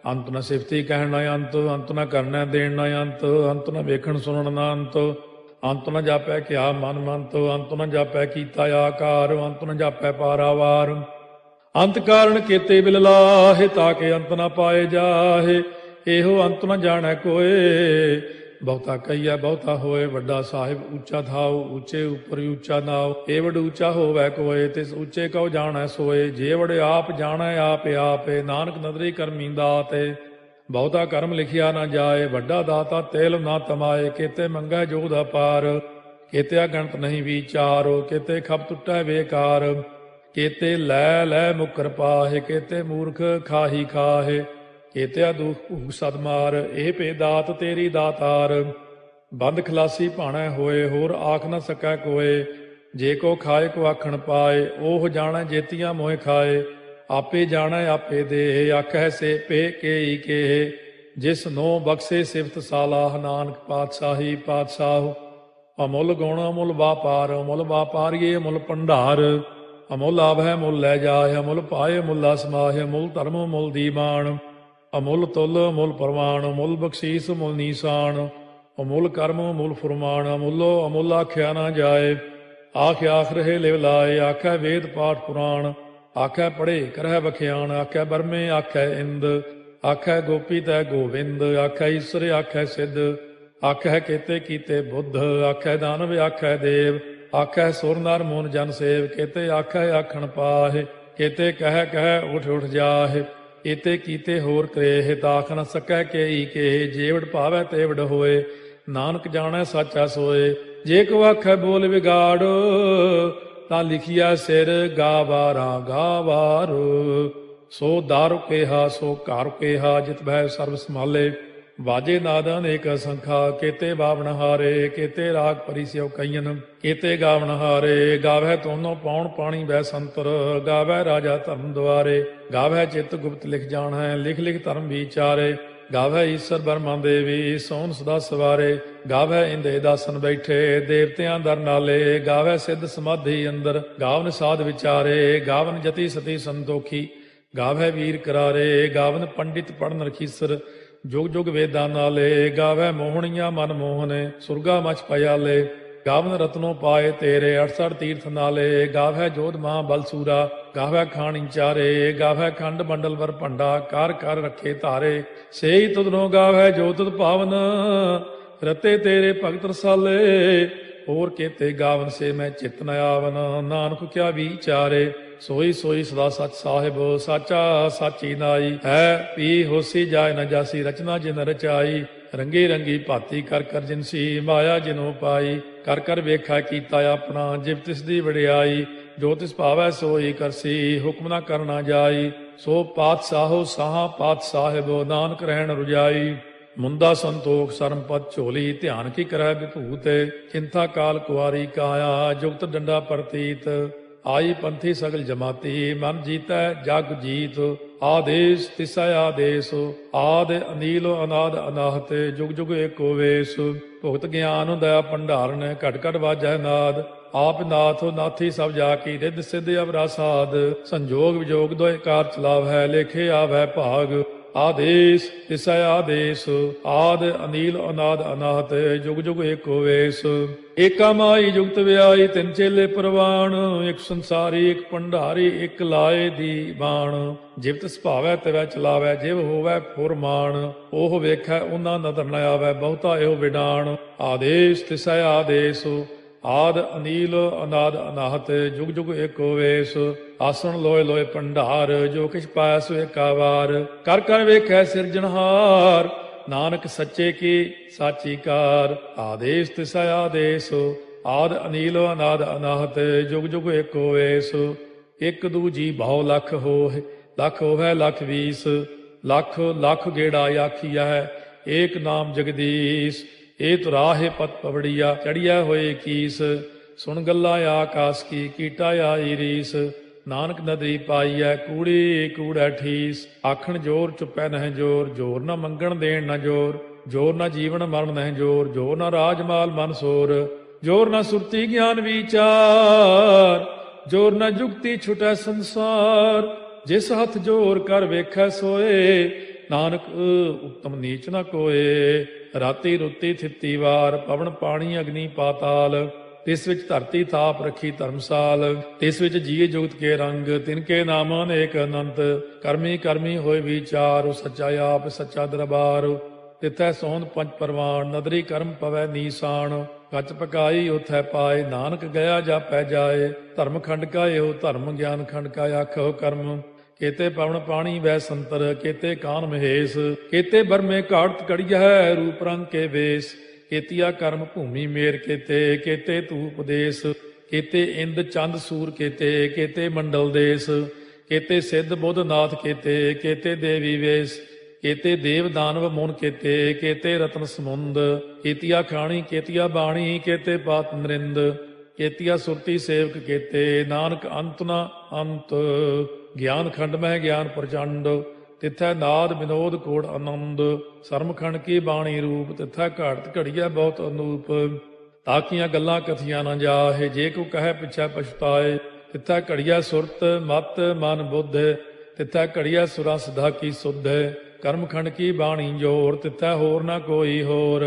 ਅੰਤ ਨ ਸਿਫਤੀ ਕਹਿਣ ਨ ਅੰਤ, ਅੰਤ ਨ ਕਰਨੈ ਦੇਣ ਨ ਅੰਤ। ਅੰਤ ਨ ਵੇਖਣ ਸੁਣਨ ਨ ਅੰਤ, ਅੰਤ ਨ ਜਾਪੈ ਕਿਆ ਮਨ ਮੰਤ। ਅੰਤ ਨ ਜਾਪੈ ਕੀਤਾ ਆਕਾਰ, ਅੰਤ ਨ ਜਾਪੈ ਪਾਰਾਵਾਰ। ਅੰਤ ਕਾਰਨ ਕੀਤੇ ਬਿਲ ਲਾਹੇ, ਤਾਕੇ ਅੰਤ ਨ ਪਾਏ ਜਾਹੇ। ਇਹੋ ਅੰਤ ਨ ਜਾਣੈ ਕੋਏ, ਬਹੁਤਾ ਕਹੀਐ ਬਹੁਤਾ ਹੋਏ। ਵੱਡਾ ਸਾਹਿਬ ਉੱਚਾ ਥਾਉ, ਉੱਚੇ ਉੱਪਰ ਉੱਚਾ ਨਾਉ। ਇਹ ਵਡ ਉੱਚਾ ਹੋਵੈ ਕੋਏ, ਤਿਸ ਉੱਚੇ ਕਉ ਜਾਣੈ ਸੋਏ। ਜੇ ਵਡ ਆਪ ਜਾਣੈ ਆਪੇ ਆਪੇ, ਨਾਨਕ ਨਦਰੀ ਕਰਮੀ ਦਾਤੇ। ਬਹੁਤਾ ਕਰਮ ਲਿਖਿਆ ਨਾ ਜਾਏ, ਵੱਡਾ ਦਾਤਾ ਤੇਲ ਨਾ ਤਮਾਏ। ਕੇਤੇ ਮੰਗੈ ਜੋਧ ਅਪਾਰ, ਕੇਤਿਆ ਗਣਤ ਨਹੀਂ ਵਿਚਾਰੋ। ਕੇਤੇ ਖਪ ਟੁੱਟੈ ਬੇਕਾਰ, ਕੇਤੇ ਲੈ ਲੈ ਮੁਕਰ ਪਾਹੇ। ਕੇਤੇ ਮੂਰਖ ਖਾਹੀ ਖਾਹੇ, ਕੇਤਿਆ ਦੁਖ ਭੂਖ ਸਦਮਾਰ, ਇਹ ਭੇ ਦਾਤ ਤੇਰੀ ਦਾਤਾਰ। ਬੰਦ ਖਲਾਸੀ ਭਾਣੈ ਹੋਏ, ਹੋਰ ਆਖ ਨ ਸਕੈ ਕੋਏ। ਜੇ ਕੋ ਖਾਏ ਕੋ ਆਖਣ ਪਾਏ, ਉਹ ਜਾਣੈ ਜੇਤੀਆਂ ਮੋਹਿ ਖਾਏ। ਆਪੇ ਜਾਣੈ ਆਪੇ ਦੇ, ਆਖੈ ਸੇ ਪੇ ਕੇਈ ਕੇ। ਜਿਸ ਨੋ ਬਖਸ਼ੇ ਸਿਫਤ ਸਾਲਾਹ, ਨਾਨਕ ਪਾਤਸ਼ਾਹੀ ਪਾਤਸ਼ਾਹ। ਅਮੁੱਲ ਗੁਣ ਅਮੁੱਲ ਵਾਪਾਰ, ਅਮੁੱਲ ਵਾਪਾਰੀਏ ਅਮੁੱਲ ਭੰਡਾਰ। ਅਮੁੱਲ ਆਭੈ ਮੁੱਲ ਲੈ ਜਾਏ, ਅਮੁੱਲ ਪਾਏ ਮੁੱਲਾ ਸਮਾਹਿ। ਅਮੁੱਲ ਧਰਮ ਮੁੱਲ ਦੀਵਾਨ, ਅਮੁੱਲ ਤੁਲ ਅਮੁੱਲ ਪ੍ਰਵਾਨ। ਅਮੁੱਲ ਬਖਸ਼ੀਸ ਮੁੱਲ ਨੀਸਾਨ, ਅਮੁੱਲ ਕਰਮ ਅਮੁੱਲ ਫੁਰਮਾਨ। ਅਮੁੱਲੋ ਅਮੁੱਲ ਆਖਿਆ ਨਾ ਜਾਏ, ਆਖ ਆਖ ਰਹੇ ਲਿਵ ਲਾਏ। ਆਖੈ ਵੇਦ ਪਾਠ ਪੁਰਾਣ, ਆਖੈ ਪੜ੍ਹੇ ਕਰਹਿ ਬਖਿਆਣ। ਆਖੈ ਬਰਮੇ ਆਖੈ ਇੰਦ, ਆਖੈ ਗੋਪੀ ਤੈ ਗੋਵਿੰਦ। ਆਖੈ ਈਸਰ ਆਖੈ ਸਿੱਧ, ਆਖੈ ਕੇਤੇ ਕੀਤੇ ਬੁੱਧ। ਆਖੈ ਦਾਨਵ ਆਖੈ ਦੇਵ, ਆਖੈ ਸੁਰ ਨਰ ਮੂਨ ਜਨ ਸੇਵ। ਕੇਤੇ ਆਖੈ ਆਖਣ ਪਾਹਿ, ਕੇਤੇ ਕਹਿ ਕਹਿ ਉਠ ਉਠ ਜਾਹਿ। ਏਤੇ ਕੀਤੇ ਹੋਰ ਕਰੇਹ, ਤਾਖ ਨ ਸਕੈ ਕੇਈ ਕੇ। ਜੇਵੜ ਭਾਵੈ ਤੇਵੜ ਹੋਏ, ਨਾਨਕ ਜਾਣੈ ਸਾਚਾ ਸੋਏ। ਜੇ ਕੋ ਆਖੈ ਬੋਲ ਵਿਗਾੜ, ਤਾਂ ਲਿਖਿਆ ਸਿਰ ਗਾਵਾਰਾ ਗਾਵਾਰ। ਸੋ ਦਾਰੂ ਕੇਹਾ ਸੋ ਘਰ ਕੇਹਾ, ਜਿਤ ਬਹਿ ਸਰਬ ਸੰਭਾਲੇ। ਵਾਜੇ ਨਾਦ ਅਨੇਕ ਸੰਖਾ, ਕੇਤੇ ਬਾਵਣ ਹਾਰੇ। ਕੇਤੇ ਰਾਗ ਪਰੀ ਸਿਉ ਕਈਨ, ਕੇਤੇ ਗਾਵਣ ਹਾਰੇ। ਗਾਵੈ ਤੋਨੋ ਪਾਉਣ ਪਾਣੀ ਬੈ ਸੰਤਰ, ਗਾਵੈ ਰਾਜਾ ਧਰਮ ਦੁਆਰੇ। ਗਾਵੈ ਚਿਤ ਗੁਪਤ ਲਿਖ ਜਾਣੈ, ਲਿਖ ਲਿਖ ਧਰਮ ਵਿਚਾਰੇ। ਗਾਵੈ ਈਸਰ ਬਰਮਾ ਦੇਵੀ, ਸੋਨ ਸਦਾ ਸਵਾਰੇ। ਗਾਵੈ ਇੰਦੇ ਦਾਸਨ ਬੈਠੇ, ਦੇਵਤਿਆਂ ਦਰ ਨਾਲੇ। ਗਾਵੈ ਸਿੱਧ ਸਮਾਧੀ ਅੰਦਰ, ਗਾਵਨ ਸਾਧ ਵਿਚਾਰੇ। ਗਾਵਨ ਜਤੀ ਸਤੀ ਸੰਤੋਖੀ, ਗਾਵੈ ਵੀਰ ਕਰਾਰੇ। ਗਾਵਨ ਪੰਡਿਤ ਪੜਨ ਰਖੀਸਰ, ਜੁਗ ਜੁਗ ਵੇਦਾਂ ਨਾਲੇ। ਗਾਵੈ ਮੋਹਣੀਆਂ ਮਨ ਮੋਹਨੇ, ਸੁਰਗਾ ਮਚ ਪਿਆਲੇ। ਗਾਵਨ ਰਤਨੋ ਪਾਏ ਤੇਰੇ, 68 ਤੀਰਥ ਨਾਲੇ। ਗਾਵੈ ਜੋਧ ਮਹਾ ਬਲਸੂਰਾ, ਗਾਵੈ ਖਾਣੀ ਚਾਰੇ। ਗਾਵੈ ਖੰਡ ਮੰਡਲ ਵਰ ਭੰਡਾ, ਕਰ ਕਰ ਰੱਖੇ ਧਾਰੇ। ਸੇਈ ਤੁਧਨੋ ਗਾਵੈ ਜੋ ਤੁਧ ਭਾਵਨ, ਰਤੇ ਤੇਰੇ ਭਗਤ ਰਸਾਲੇ। ਹੋਰ ਕੇਤੇ ਗਾਵਨ ਸੇ ਮੈਂ ਚਿਤ ਨ ਆਵਨ, ਨਾਨਕ ਕਿਆ ਵਿਚਾਰੇ। ਸੋਈ ਸੋਈ ਸਦਾ ਸਚ ਸਾਹਿਬ, ਸਾਚਾ ਸਾਚੀ ਨਾਈ। ਹੈ ਪੀ ਹੋਸੀ ਜਾਏ ਨ ਜਾਸੀ, ਰਚਨਾ ਜਿਨ ਰਚਾਈ। ਰੰਗੀ ਰੰਗੀ ਭਾਤੀ ਕਰ ਕਰ ਜਿਨਸੀ, ਮਾਇਆ ਜਿਨੋ ਪਾਈ। ਕਰ ਕਰ ਵੇਖਾ ਕੀਤਾ ਆਪਣਾ, ਜਿਵ ਤਿਸ ਦੀ ਵਡਿਆਈ। ਜੋ ਤਿਸ ਭਾਵੈ ਸੋਈ ਕਰਸੀ, ਹੁਕਮ ਨਾ ਕਰਨਾ ਜਾਈ। ਸੋ ਪਾਤਸ਼ਾਹੋ ਸਾਹਾ ਪਾਤਸ਼ਾਹਿਬ, ਨਾਨਕ ਰਹਿਣ ਰੁਜਾਈ। ਮੁੰਦਾ ਸੰਤੋਖ ਸਰਮ ਪਦ ਝੋਲੀ, ਧਿਆਨ ਕੀ ਕਰੈ ਵਿਭੂਤ। ਚਿੰਤਾ ਕਾਲ ਕੁਆਰੀ ਕਾਇਆ, ਜੁਗਤ ਡੰਡਾ ਪ੍ਰਤੀਤ। ਆਈ ਪੰਥੀ ਸਗਲ ਜਮਾਤੀ, ਮਨ ਜੀਤੈ ਜਗ ਜੀਤ। ਆਦੇਸ ਤਿਸੈ ਆਦੇਸ, ਆਦ ਅਨੀਲ ਅਨਾਦ ਅਨਾਹਤ। ਜੁਗ ਜੁਗ ਏਕੋ ਵੇਸ, ਭੁਗਤ ਗਿਆਨ ਦਇਆ ਭੰਡਾਰਨ। ਘਟ ਘਟ ਵਾਜੈ ਨਾਦ, ਆਪ ਨਾਥ ਨਾਥੀ ਸਭ ਜਾ ਕੀ। ਰਿੱਧ ਸਿੱਧ ਅਵਰਾ ਸਾਧ, ਸੰਜੋਗ ਵਿਜੋਗ ਦੋਇ ਕਾਰ ਚਲਾਵੈ। ਲੇਖੇ ਆਵੈ ਭਾਗ, ਆਦੇਸ ਤਿਸੈ ਆਦੇਸ। ਆਦ ਅਨੀਲ ਅਨਾਦ ਅਨਾਹਤ, ਜੁਗ ਜੁਗ ਏਕੋ ਵੇਸ। ਏਕਾ ਮਾਈ ਜੁਗਤ ਵਿਆਈ, ਤਿੰਨ ਚੇਲੇ ਪ੍ਰਵਾਣ। ਇੱਕ ਸੰਸਾਰੀ ਇੱਕ ਭੰਡਾਰੀ, ਇੱਕ ਲਾਏ ਦੀ ਬਾਣ। ਜਿਵ ਤਿਸ ਭਾਵੈ ਤਿਵੈ ਚਲਾਵੈ, ਜਿਵ ਹੋਵੈ ਫੁਰਮਾਨ। ਉਹ ਵੇਖੈ ਉਹਨਾਂ ਨਦਰ ਨ ਆਵੈ, ਬਹੁਤਾ ਇਹੋ ਵਿਡਾਣ। ਆਦੇਸ ਤਿਸੈ ਆਦੇਸ, ਆਦ ਅਨੀਲ ਅਨਾਦ ਅਨਾਹਤ, ਜੁਗ ਜੁਗ ਏਕੋ ਵੇਸ। ਆਸਣ ਲੋਏ ਲੋਏ ਭੰਡਾਰ, ਜੋ ਕਿਛ ਪਾਇਆ ਸੋ ਏਕਾ ਵਾਰ। ਕਰ ਕਰ ਵੇਖੈ ਸਿਰਜਣਹਾਰ, ਨਾਨਕ ਸੱਚੇ ਕੀ ਸਾਚੀ ਕਾਰ। ਆਦੇਸ ਤਿਸੈ ਆਦੇਸ, ਆਦ ਅਨੀਲ ਅਨਾਦ ਅਨਾਹਤ, ਜੁਗ ਜੁਗ ਏਕੋ ਵੇਸ। ਇੱਕ ਦੂਜੀ ਭਾਉ ਲਖ ਹੋਇ, ਲਖ ਹੋਵੈ ਲਖ ਵੀਸ। ਲਖ ਲਖ ਗੇੜਾ ਆਖੀਐ, ਏਕ ਨਾਮ ਜਗਦੀਸ਼। ਇਹ ਤੁਰਾਹੇ ਪਤ ਪਵੜੀਆ, ਚੜੀਆ ਹੋਏ ਕੀਸ। ਸੁਣ ਗੱਲਾਂ ਆਕਾਸ ਕੀ, ਕੀਟਾ ਆਈ ਰੀਸ। ਨਾਨਕ ਨਦਰੀ ਪਾਈਐ, ਕੂੜੀ ਕੂੜੈ ਠੀਸ। ਆਖਣ ਜੋਰ ਚੁੱਪੈ ਨਹਿ ਜੋਰ, ਜੋਰ ਨਾ ਮੰਗਣ ਦੇਣ ਨਾ ਜੋਰ। ਜੋਰ ਨਾ ਜੀਵਨ ਮਰਨ ਨਹਿ ਜੋਰ, ਜੋਰ ਨਾ ਰਾਜ ਮਾਲ ਮਨ ਸੋਰ। ਜੋਰ ਨਾ ਸੁਰਤੀ ਗਿਆਨ ਵਿਚਾਰ, ਜੋਰ ਨਾ ਜੁਗਤੀ ਛੁਟੈ ਸੰਸਾਰ। ਜਿਸ ਹੱਥ ਜੋਰ ਕਰ ਵੇਖੈ ਸੋਏ, ਨਾਨਕ ਉੱਤਮ ਨੀਚ ਨਾ ਕੋਏ। ਰਾਤੀ ਰੁੱਤੀ ਥਿੱਤੀ ਵਾਰ, ਪਵਨ ਪਾਣੀ ਅਗਨੀ ਪਾਤਾਲ। ਤਿਸ ਵਿੱਚ ਧਰਤੀ ਥਾਪ ਰੱਖੀ ਧਰਮਸਾਲ। ਤਿਸ ਵਿੱਚ ਜੀਏ ਜੁਗਤ ਕੇ ਰੰਗ, ਤਿਨਕੇ ਨਾਮ ਅਨੇਕ ਅਨੰਤ। ਕਰਮੀ ਕਰਮੀ ਹੋਏ ਵਿਚਾਰ, ਸੱਚਾ ਆਪ ਸੱਚਾ ਦਰਬਾਰ। ਤਿਥੈ ਸੋਹਣ ਪੰਜ ਪਰਵਾਨ, ਨਦਰੀ ਕਰਮ ਪਵੈ ਨੀਸਾਨ। ਕੱਚ ਪਕਾਈ ਉਥੈ ਪਾਏ, ਨਾਨਕ ਗਿਆ ਜਾਪੈ ਜਾਏ। ਧਰਮ ਖੰਡ ਕਾ ਇਹੋ ਧਰਮ, ਗਿਆਨ ਖੰਡ ਕਾ ਆਖੋ ਕਰਮ। ਕੇਤੇ ਪਵਨ ਪਾਣੀ ਵੈ ਸੰਤਰ, ਕੇਤੇ ਕਾਨ ਮਹੇਸ਼। ਕੇਤੇ ਬਰਮੇ ਘਾੜਤ ਕੜੀਐ, ਰੂਪ ਰੰਗ ਕੇ ਵੇਸ। ਕੇਤੀਆ ਕਰਮ ਭੂਮੀ ਮੇਰ ਕੇਤੇ, ਕੇਤੇ ਧੂਪ ਦੇਸ। ਕੇਤੇ ਇੰਦ ਚੰਦ ਸੂਰ ਕੇਤੇ, ਕੇਤੇ ਮੰਡਲ ਦੇਸ। ਕੇਤੇ ਸਿੱਧ ਬੁੱਧ ਨਾਥ ਕੇਤੇ, ਕੇਤੇ ਦੇਵੀ ਵੇਸ। केते देव दानव मुन केते, केते रत्न समुंद, केतिया खाणी केतिया बाणी, केते पात नरिंद, केतिया सुरती सेवक केते, नानक अंत न अंत। ज्ञान खंड में ज्ञान प्रचंड, तिथै नाद विनोद कोड़ आनंद। सरमखंड की बाणी रूप, तिथै घाड़त घड़िया बहुत अनूप। ताकियां गल्लां कथियां न जाहे, जे को कहे पिछै पछताए। तिथै घड़िया सुरत मत मन बुद्ध, तिथै घड़िया सुरा सिधा की सुध। कर्मखंड की बाणी जोर, तिथै होर न कोई होर।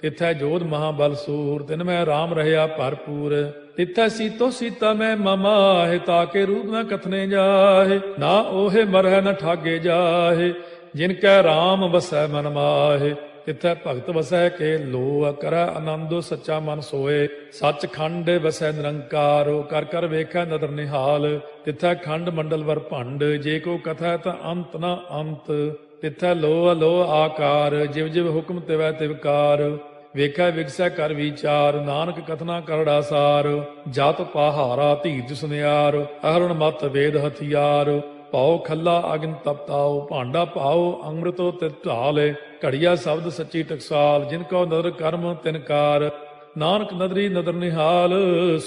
तिथै जोध महाबल सूर, तिन में राम रहया भरपूर। तिथै सीतो सीता में ममाहे, ताके रूप न कथने जाहे। ना ओहे मरह न ठागे जाहे, जिनकै राम वसै मन माहे। तिथै भगत वसै के लोह, करੈ आनंद सच्चा मन सोए। सच खंड वसै निरंकार, कर कर वेखै नदर निहाल। तिथै खंड मंडल वर भंड, जे को कथै ता अंत न अंत। तिथै लोह लोह आकार, जिव जिव हुक्म तिवै तिवकार। ਵੇਖੈ ਵਿਗਸੈ ਕਰ ਵਿਚਾਰ, ਨਾਨਕ ਕਥਨਾ ਕਰੜਾ ਸਾਰ। ਜਤ ਪਹਾਰਾ ਧੀਰਜ ਸੁਨਿਆਰ, ਅਹਰਣ ਮਤ ਵੇਦ ਹਥਿਆਰ। ਪਾਉ ਖੱਲਾ ਅਗਨ ਤਪਤਾਉ, ਭਾਂਡਾ ਪਾਉ ਅੰਮ੍ਰਿਤੋ ਤਿਤ ਢਾਲੇ। ਘੜੀਆ ਸ਼ਬਦ ਸੱਚੀ ਟਕਸਾਲ, ਜਿਨ ਕੋ ਨਦਰ ਕਰਮ ਤਿਨਕਾਰ। ਨਾਨਕ ਨਦਰੀ ਨਦਰ ਨਿਹਾਲ।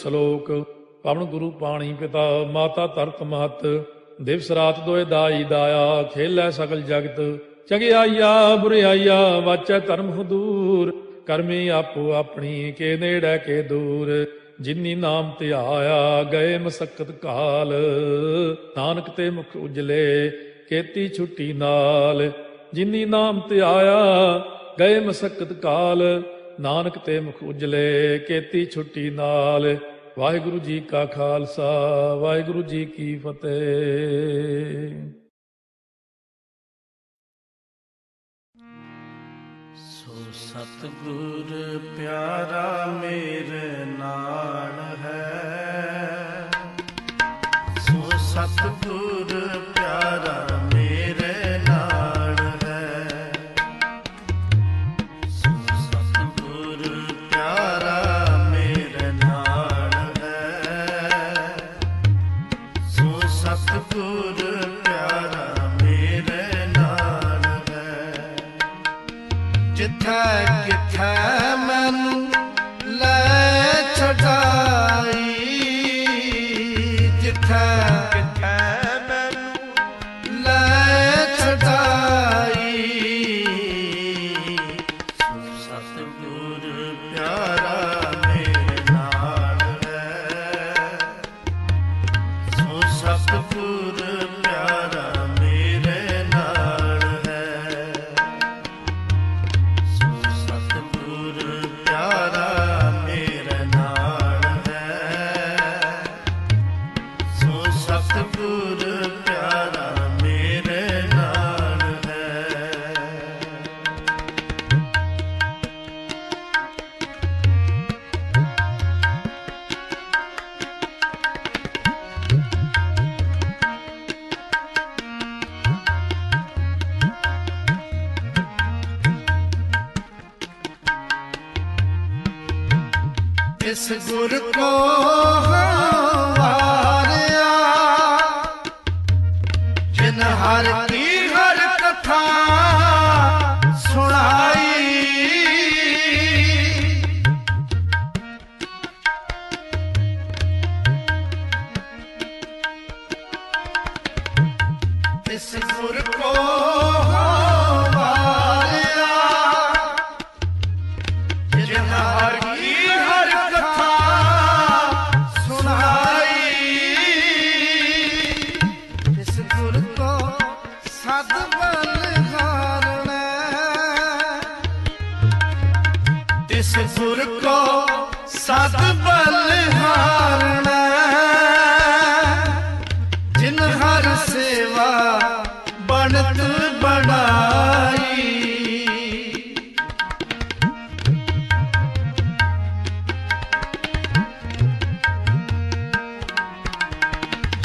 ਸ਼ਲੋਕ। ਪਵਨ ਗੁਰੂ ਪਾਣੀ ਪਿਤਾ, ਮਾਤਾ ਧਰਤ ਮਹਤ। ਦਿਵਸ ਰਾਤ ਦੋਇ ਦਾਈ ਦਾਇਆ, ਖੇਲੈ ਸਗਲ ਜਗਤ। ਚੰਗਿਆਈਆ ਬੁਰਿਆਈਆ, ਵਾਚੈ ਧਰਮ ਹਦੂਰ। ਕਰਮੀ ਆਪੋ ਆਪਣੀ, ਕੇ ਨੇੜੇ ਕੇ ਦੂਰ। ਜਿਨੀ ਨਾਮ ਧਿਆਇਆ, ਗਏ ਮਸਕਤ ਕਾਲ। ਨਾਨਕ ਤੇ ਮੁਖ ਉਜਲੇ, ਕੀਤੀ ਛੁੱਟੀ ਨਾਲ। ਜਿਨੀ ਨਾਮ ਧਿਆਇਆ, ਗਏ ਮਸਕਤ ਕਾਲ। ਨਾਨਕ ਤੇ ਮੁਖ ਉਜਲੇ, ਕੀਤੀ ਛੁੱਟੀ ਨਾਲ। ਵਾਹਿਗੁਰੂ ਜੀ ਕਾ ਖਾਲਸਾ, ਵਾਹਿਗੁਰੂ ਜੀ ਕੀ ਫਤਿਹ। ਸਤਿਗੁਰ ਪਿਆਰਾ ਮੇਰੇ ਨਾਲ ਹੈ, ਸੋ ਸਤਿਗੁਰ ਪਿਆਰਾ ਮੇਰੇ ਨਾਲ ਹੈ। ਸੋ ਸਤਿਗੁਰ ਪਿਆਰਾ ਮੇਰੇ ਨਾਲ ਹੈ, ਸੋ ਸਤਿਗੁਰ ਪਿਆਰਾ ਮੇਰੇ ਨਾਲ ਹੈ। ਜਿੱਥੈ ਕਿਥੈ ਮੈਨੂੰ ਲੈ ਛਡਾਈ, ਜਿੱਥੈ ਕਿਥੈ ਮੈਨੂੰ ਲੈ ਛਡਾਈ। ਸਤਿਗੁਰ ਪਿਆਰਾ ਮੇਰੇ ਨਾਲ ਹੈ, ਸੋ ਸਤਿਗੁਰ ਪਿਆਰਾ ਮੇਰੇ ਨਾਲ ਹੈ। ਪਿਆਰਾ ਮੇਰੇ ਨਾਲ ਹੈ, ਸੋ ਸਤਿਗੁਰ ਪਿਆਰਾ ਮੇਰੇ ਨਾਲ ਹੈ। ਇਸ ਗੁਰ ਕੋ ਵਾਰਿਆ, ਜਿਨ ਹਰ ਕੀ ਹਰ ਕਥਾ ਸੁਣਾਈ। ਇਸ ਗੁਰ ਕੋ ਵਾਰਿਆ, ਜਿਨ ਹਰ ਕੀ ਹਰ ਗੁਰ ਕੋ ਸਦ ਬਲਿਹਾਰਣਾ, ਜਿਨ ਹਰ ਸੇਵਾ ਬਣਤ ਬਣਾਈ।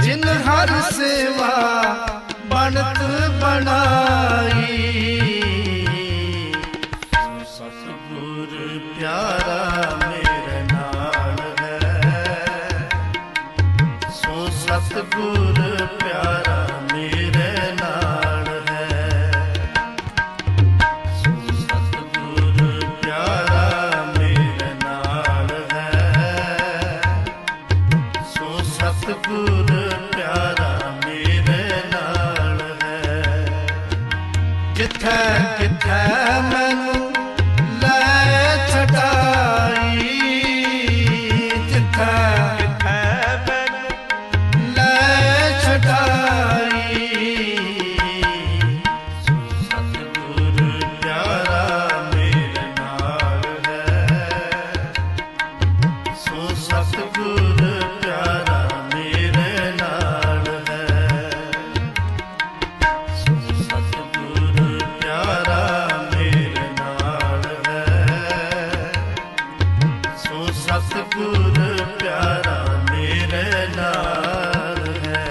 ਜਿਨ ਹਰ ਸੇਵਾ ਬਣਤ ਬਣਾਈ। ਸਤਿਗੁਰ ਪਿਆਰਾ ਜਿੱਥੇ ਕਿੱਥੇ ਮੈਨੂੰ ਲੈ ਛਡਾਈ, ਜਿੱਥੇ ਕਿੱਥੇ ਮੈਨੂੰ ਲੈ ਛਡਾਈ। ਸਤਿਗੁਰ ਪਿਆਰਾ ਮੇਰੇ ਨਾਲ ਹੈ, ਸੋ ਸਤਿਗੁਰ ਪਿਆਰਾ ਮੇਰੇ ਨਾਲ ਹੈ, ਸੋ ਸਤਿਗੁਰ ਪਿਆਰਾ ਮੇਰੇ ਨਾਲ ਹੈ, ਸੋ ਸਤਿਗੁਰ ਪਿਆਰਾ ਮੇਰੇ ਨਾਲ ਹੈ।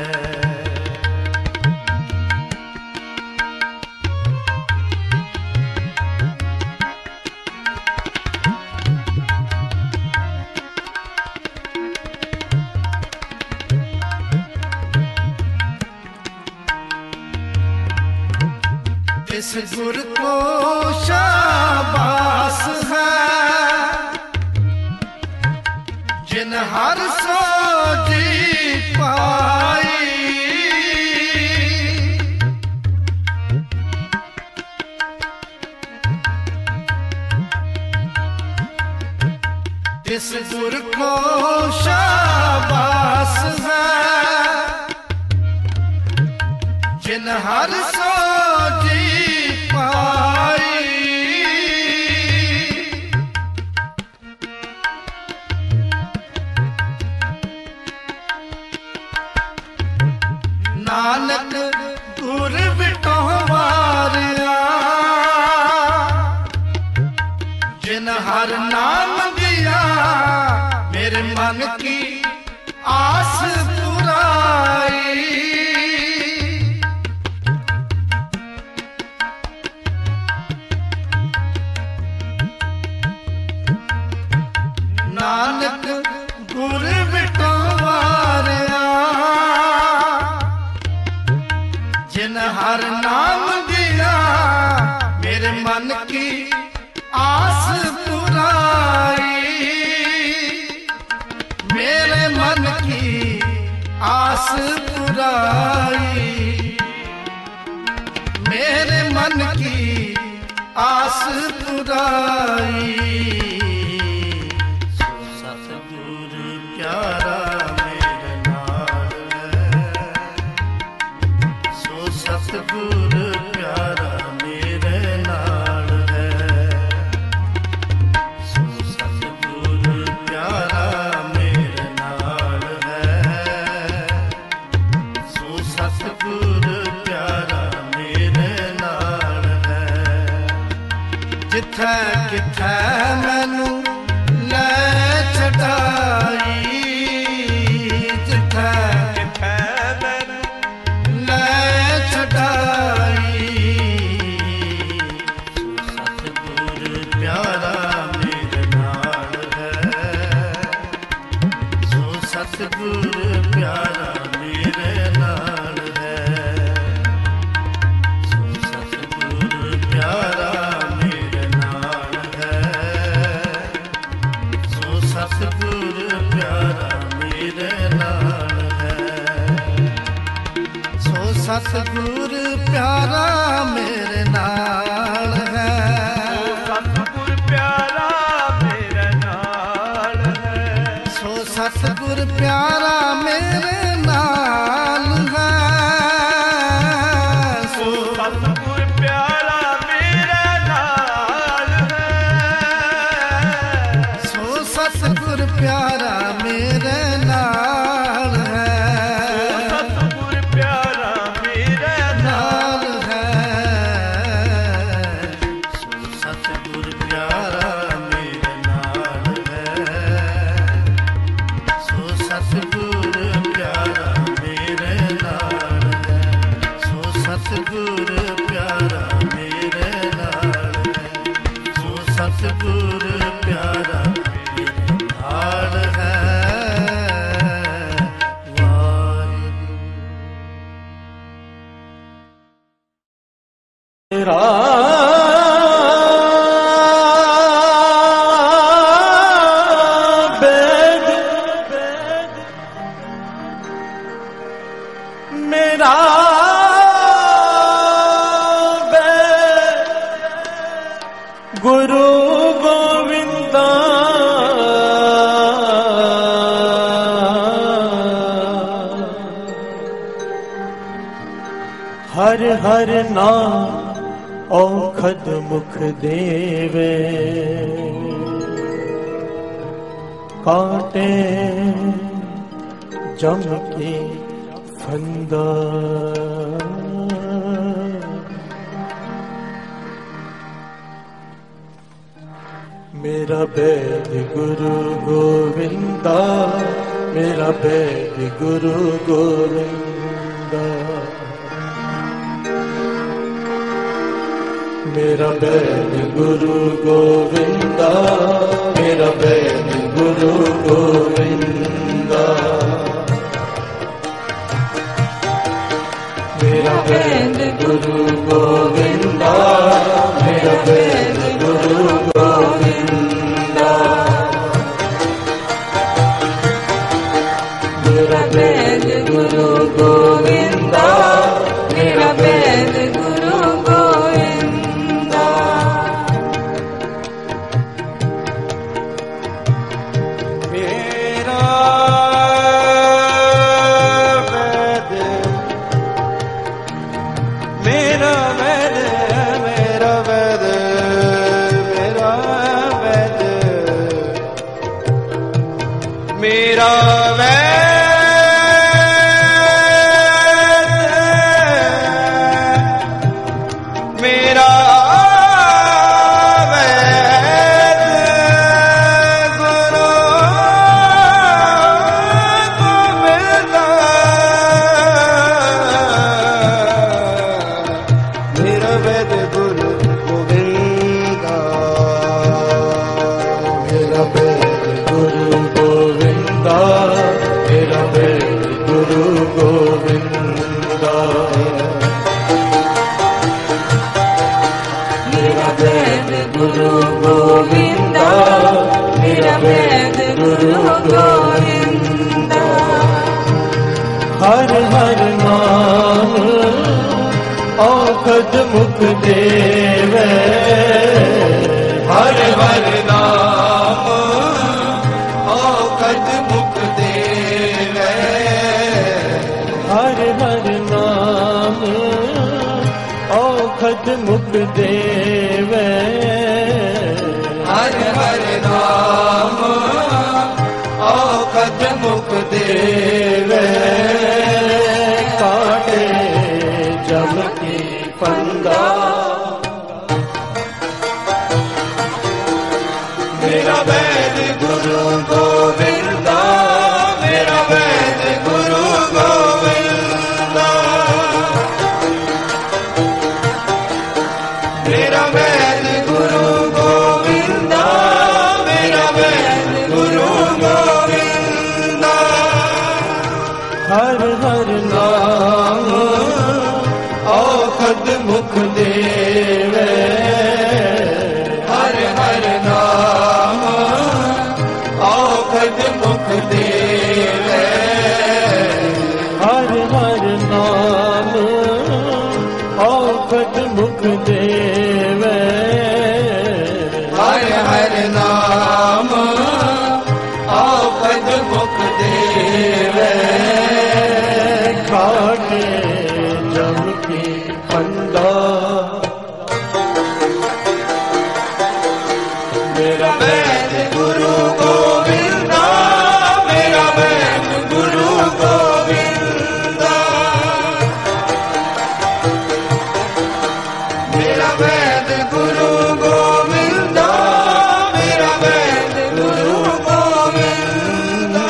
इस गुर को शाबाश है, जिन हर सो जी पाई। इस गुर को शाबाश है, जिन हर सो जी पाई। नानक गुर बिटो वारिया, जिन हर नाम दिया मेरे मन की आस पुराई। नानक गुर बिटो वारिया, जिन हर नाम दिया मेरे मन की आस पुराई। मेरे मन की आस पुराई, मेरे मन की आस पुराई। प्यारा मेरे नाल है, सो सतगुर प्यारा मेरे नाल है, सो सतगुर प्यारा मेरे नाल है, सो सतगुर प्यारा मेरे नाल है। जिथे किथे मैनू ले छडाई, सतगुर प्यारा मेरे नाल है, सो सतगुर प्यारा मेरे नाल है, सो सतगुर प्यारा मेरे नाल है, सो सतगुर प्यारा मेरे नाल है, सतगुर प्यारा मेरे नाल है, सो सतगुर प्यारा मेरे नाल है, सो सतगुर प्यारा मेरे नाल है, सो सतगुर प्यारा मेरे नाल है, सतगुर प्यारा मेरे नाल है, गुरु गोविंदा हर हर नाम औखद मुख देवे काटे जम की फंदा मेरा वैद गुरु गोविंदा मेरा वैद गुरु गोविंदा मेरा वैद गुरु गोविंदा मेरा वैद गुरु गोविंदा मेरा वैद गुरु गोविंदा मेरा वैद गुरु गोविंदा मेरा वैद गुरु गोविंदा मेरा वैद गुरु गोविंदा मेरा वैद मेरा वैद मेरा वैद मेरा वैद मेरा वैद हर हर नाम औखद मुख देवे हर हर नाम औखद मुख देवे हर हर नाम औखद मुख देवे हर हर नाम औखद मुख देवे काटे जम की फंदा मेरा वैद गुरु गोविंदा मेरा वैद गुरु गोविंदा मेरा वैद गुरु गोविंदा मेरा वैद गुरु गोविंदा हर हर नाम औखद मुख देवे हर हर नाम औखद मुख देवे हर हर नाम औखद मुख देवे हर हर नाम औखद मुख देवे काटे जम की फंदा मेरा वैद गुरु गोविंदा मेरा वैद गुरु गोविंदा मेरा वैद गुरु गोविंदा मेरा वैद गुरु गोविंदा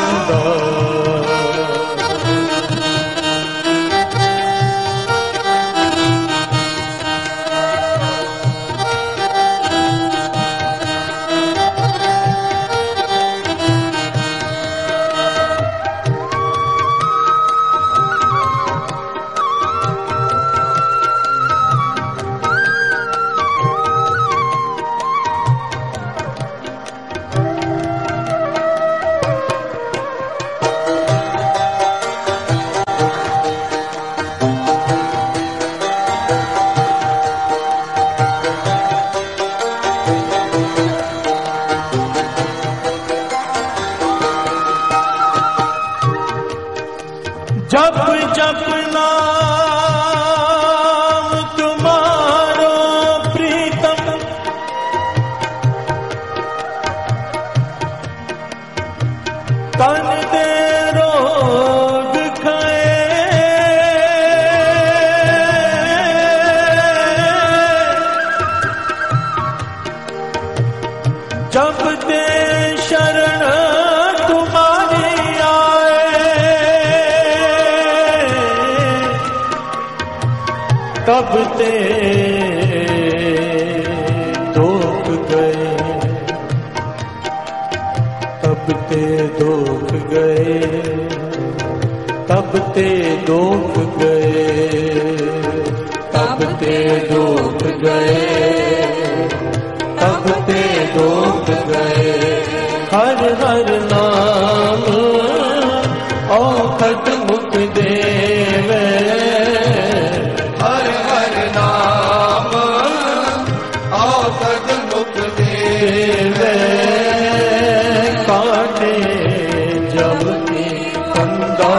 जब ते शरण तुम्हारी आए तब ते धोख गए, तब ते धोख गए, तब ते धोख गए, तब ते धोख गए, तब ते धोख गए। हर हर नाम औखद मुख देवे, हर हर नाम औखद मुख देवे। काटे जब की कंदा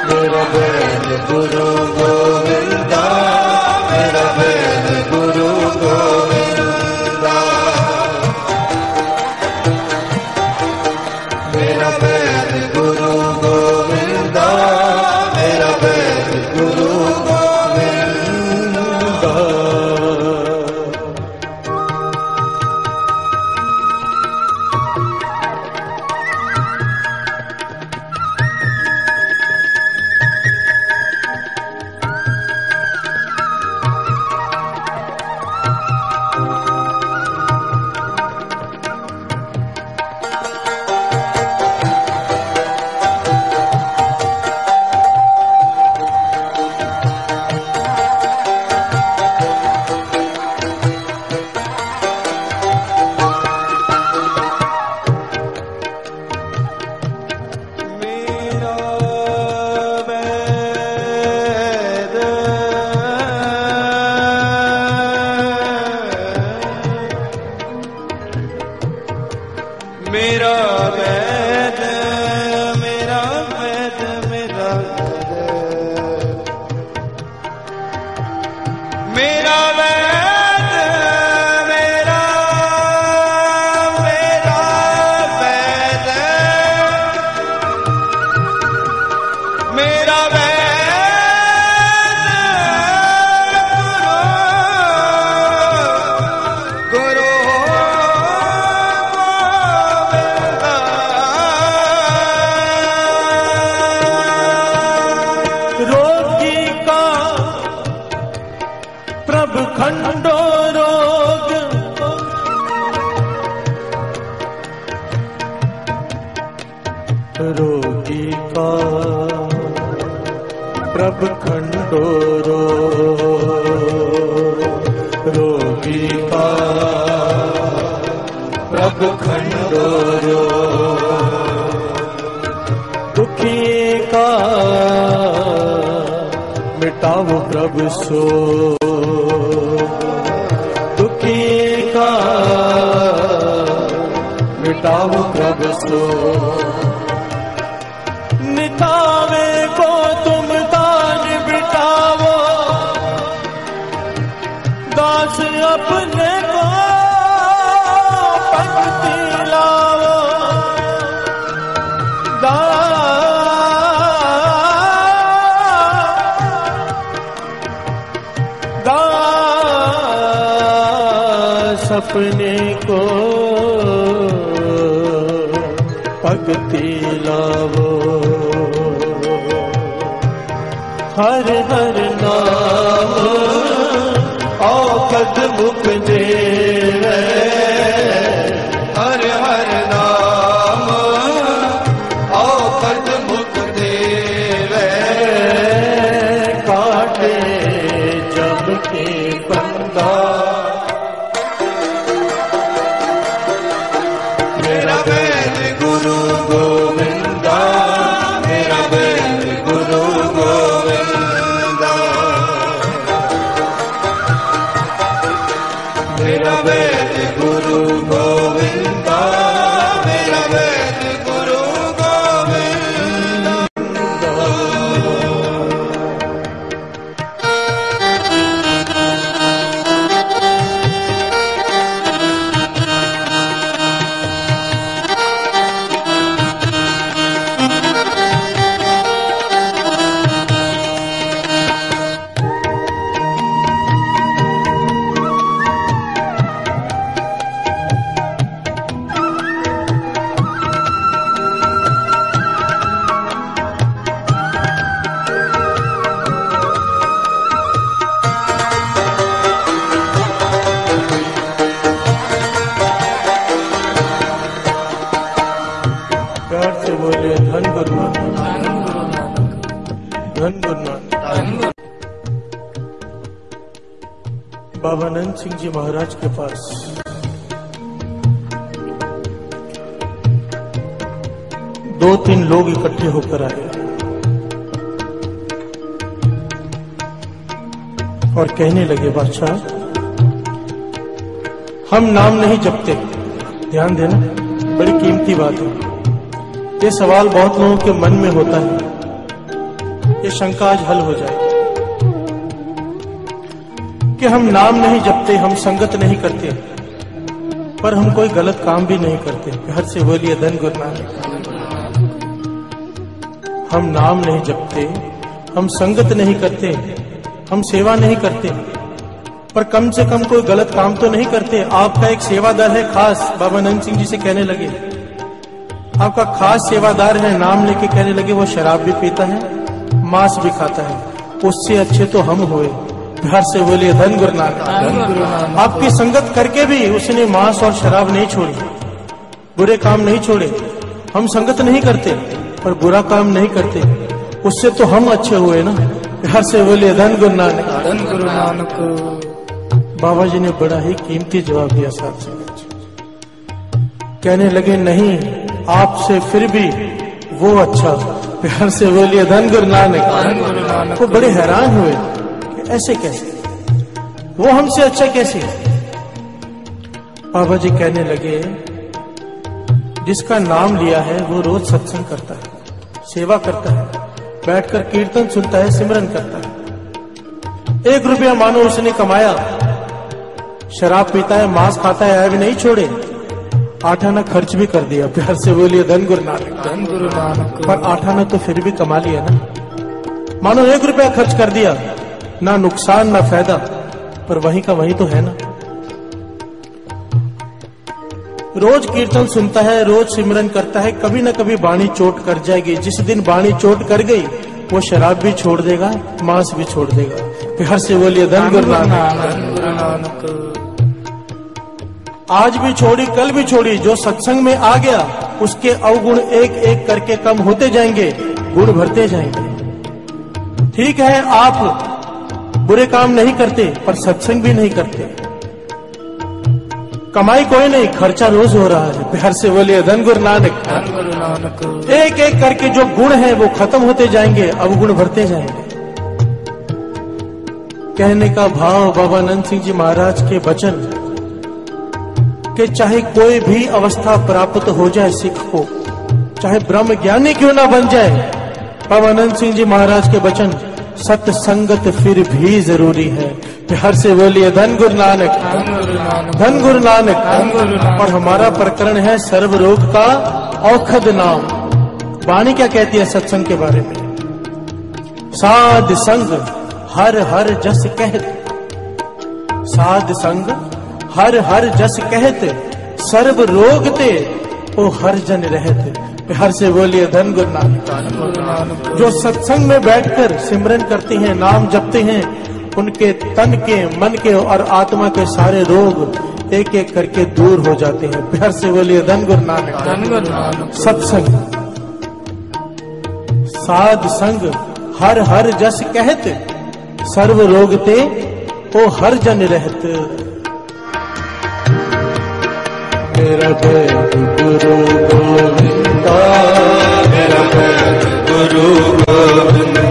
मेरा बैल गुरु गोविंदा, मेरा बैल गुरु गोविंदा, मेरा बैल गुरु गोविंदा, मेरा बैल गुरु गोविंदा। मेरा वैद, मेरा वैद, मेरा वैद, मेरा वैद, मेरा मेरा वैद, मेरा वैद गुरु खंडो रोग, रोगी का प्रभ खंडो रोग, रोगी का प्रभ खंडो रोग, दुखी का मिटाओ प्रभु सो, दुखी का मिटाओ प्रभु सो। नितावे को तुम दान बिटाओ, दास अपने को पंक्ति लाओ, सपने को भक्ति लावो। हर हर नाम औखद मुख देवे, हर हर नाम औखद मुख देवे। काटे जब के बंदा मेरा बैल गुरु गोविंदा, मेरा बैल गुरु गोविंदा, मेरा बैल गुरु गोविंदा, मेरा बैल गुरु गोविंदा। बाबा नंद सिंह जी महाराज के पास दो तीन लोग इकट्ठे होकर आए और कहने लगे, बादशाह हम नाम नहीं जपते। ध्यान देना, बड़ी कीमती बात है। ये सवाल बहुत लोगों के मन में होता है, ये शंका आज हल हो जाए कि हम नाम नहीं जपते, हम संगत नहीं करते, पर हम कोई गलत काम भी नहीं करते। घर से बोलिए धन गुरु नानक। हम नाम नहीं जपते, हम संगत नहीं करते, हम सेवा नहीं करते, पर कम से कम कोई गलत काम तो नहीं करते। आपका एक सेवादार है खास, बाबा नंद सिंह जी से कहने लगे, आपका खास सेवादार है, नाम लेके कहने लगे वो शराब भी पीता है, मांस भी खाता है, उससे अच्छे तो हम हुए। घर से बोलिए धन गुरु नानक। आपकी संगत करके भी उसने मांस और शराब नहीं छोड़ी, बुरे काम नहीं छोड़े। हम संगत नहीं करते पर बुरा काम नहीं करते, उससे तो हम अच्छे हुए ना। घर से बोलिए धन गुरु नानक। धन गुरु नानक। बाबा जी ने बड़ा ही कीमती जवाब दिया साथ से। कहने लगे नहीं, आपसे फिर भी वो अच्छा। प्यार से बोलिए धन गुरु नानक। वो बड़े हैरान हुए, ऐसे कैसे, वो हमसे अच्छा कैसे। बाबा जी कहने लगे, जिसका नाम लिया है वो रोज सत्संग करता है, सेवा करता है, बैठकर कीर्तन सुनता है, सिमरन करता है। 1 रुपया मानो उसने कमाया, शराब पीता है, मांस खाता है, भी नहीं छोड़े, 8 आना खर्च भी कर दिया। प्यार से बोलिए धन गुरु नानक। धन गुरु नानक। पर 8 आना तो फिर भी कमा लिया ना। मानो 1 रुपया खर्च कर दिया, ना नुकसान ना फायदा, पर वहीं का वहीं तो है ना। रोज कीर्तन सुनता है, रोज सिमरन करता है, कभी ना कभी बाणी चोट कर जाएगी। जिस दिन बाणी चोट कर गई वो शराब भी छोड़ देगा, मांस भी छोड़ देगा। प्यार से बोलिए धन गुरु नानक। आज भी छोड़ी, कल भी छोड़ी। जो सत्संग में आ गया उसके अवगुण एक एक करके कम होते जाएंगे, गुण भरते जाएंगे। ठीक है, आप बुरे काम नहीं करते पर सत्संग भी नहीं करते, कमाई कोई नहीं, खर्चा रोज हो रहा है। प्यार से बोलिए धन गुरु नानक। एक एक करके जो गुण है वो खत्म होते जाएंगे, अवगुण भरते जाएंगे। कहने का भाव बाबा नंद सिंह जी महाराज के वचन कि चाहे कोई भी अवस्था प्राप्त हो जाए सिख को, चाहे ब्रह्म ज्ञानी क्यों ना बन जाए, बाबा नंद सिंह जी महाराज के वचन, सत्संगत फिर भी जरूरी है। प्यार से बोलिए धन गुरु नानक। धन गुरु नानक। और हमारा प्रकरण है सर्व रोग का औषध नाम। वाणी क्या कहती है सत्संग के बारे में? साध संग हर हर जस कहत, साध संग हर हर जस कहत, सर्व रोग ते ओ हर जन रहत। प्यार से बोलिए धन गुरु नानक। जो सत्संग में बैठकर सिमरन करते हैं, नाम जपते हैं, उनके तन के, मन के और आत्मा के सारे रोग एक एक करके दूर हो जाते हैं। प्यार से बोलिए धन गुरु नानक। सत्संग साध संग हर हर जस कहत, सर्व रोग ते ओ हर जन रहत। मेरा गुरु गोविंदा, मेरा गुरु गोविंदा,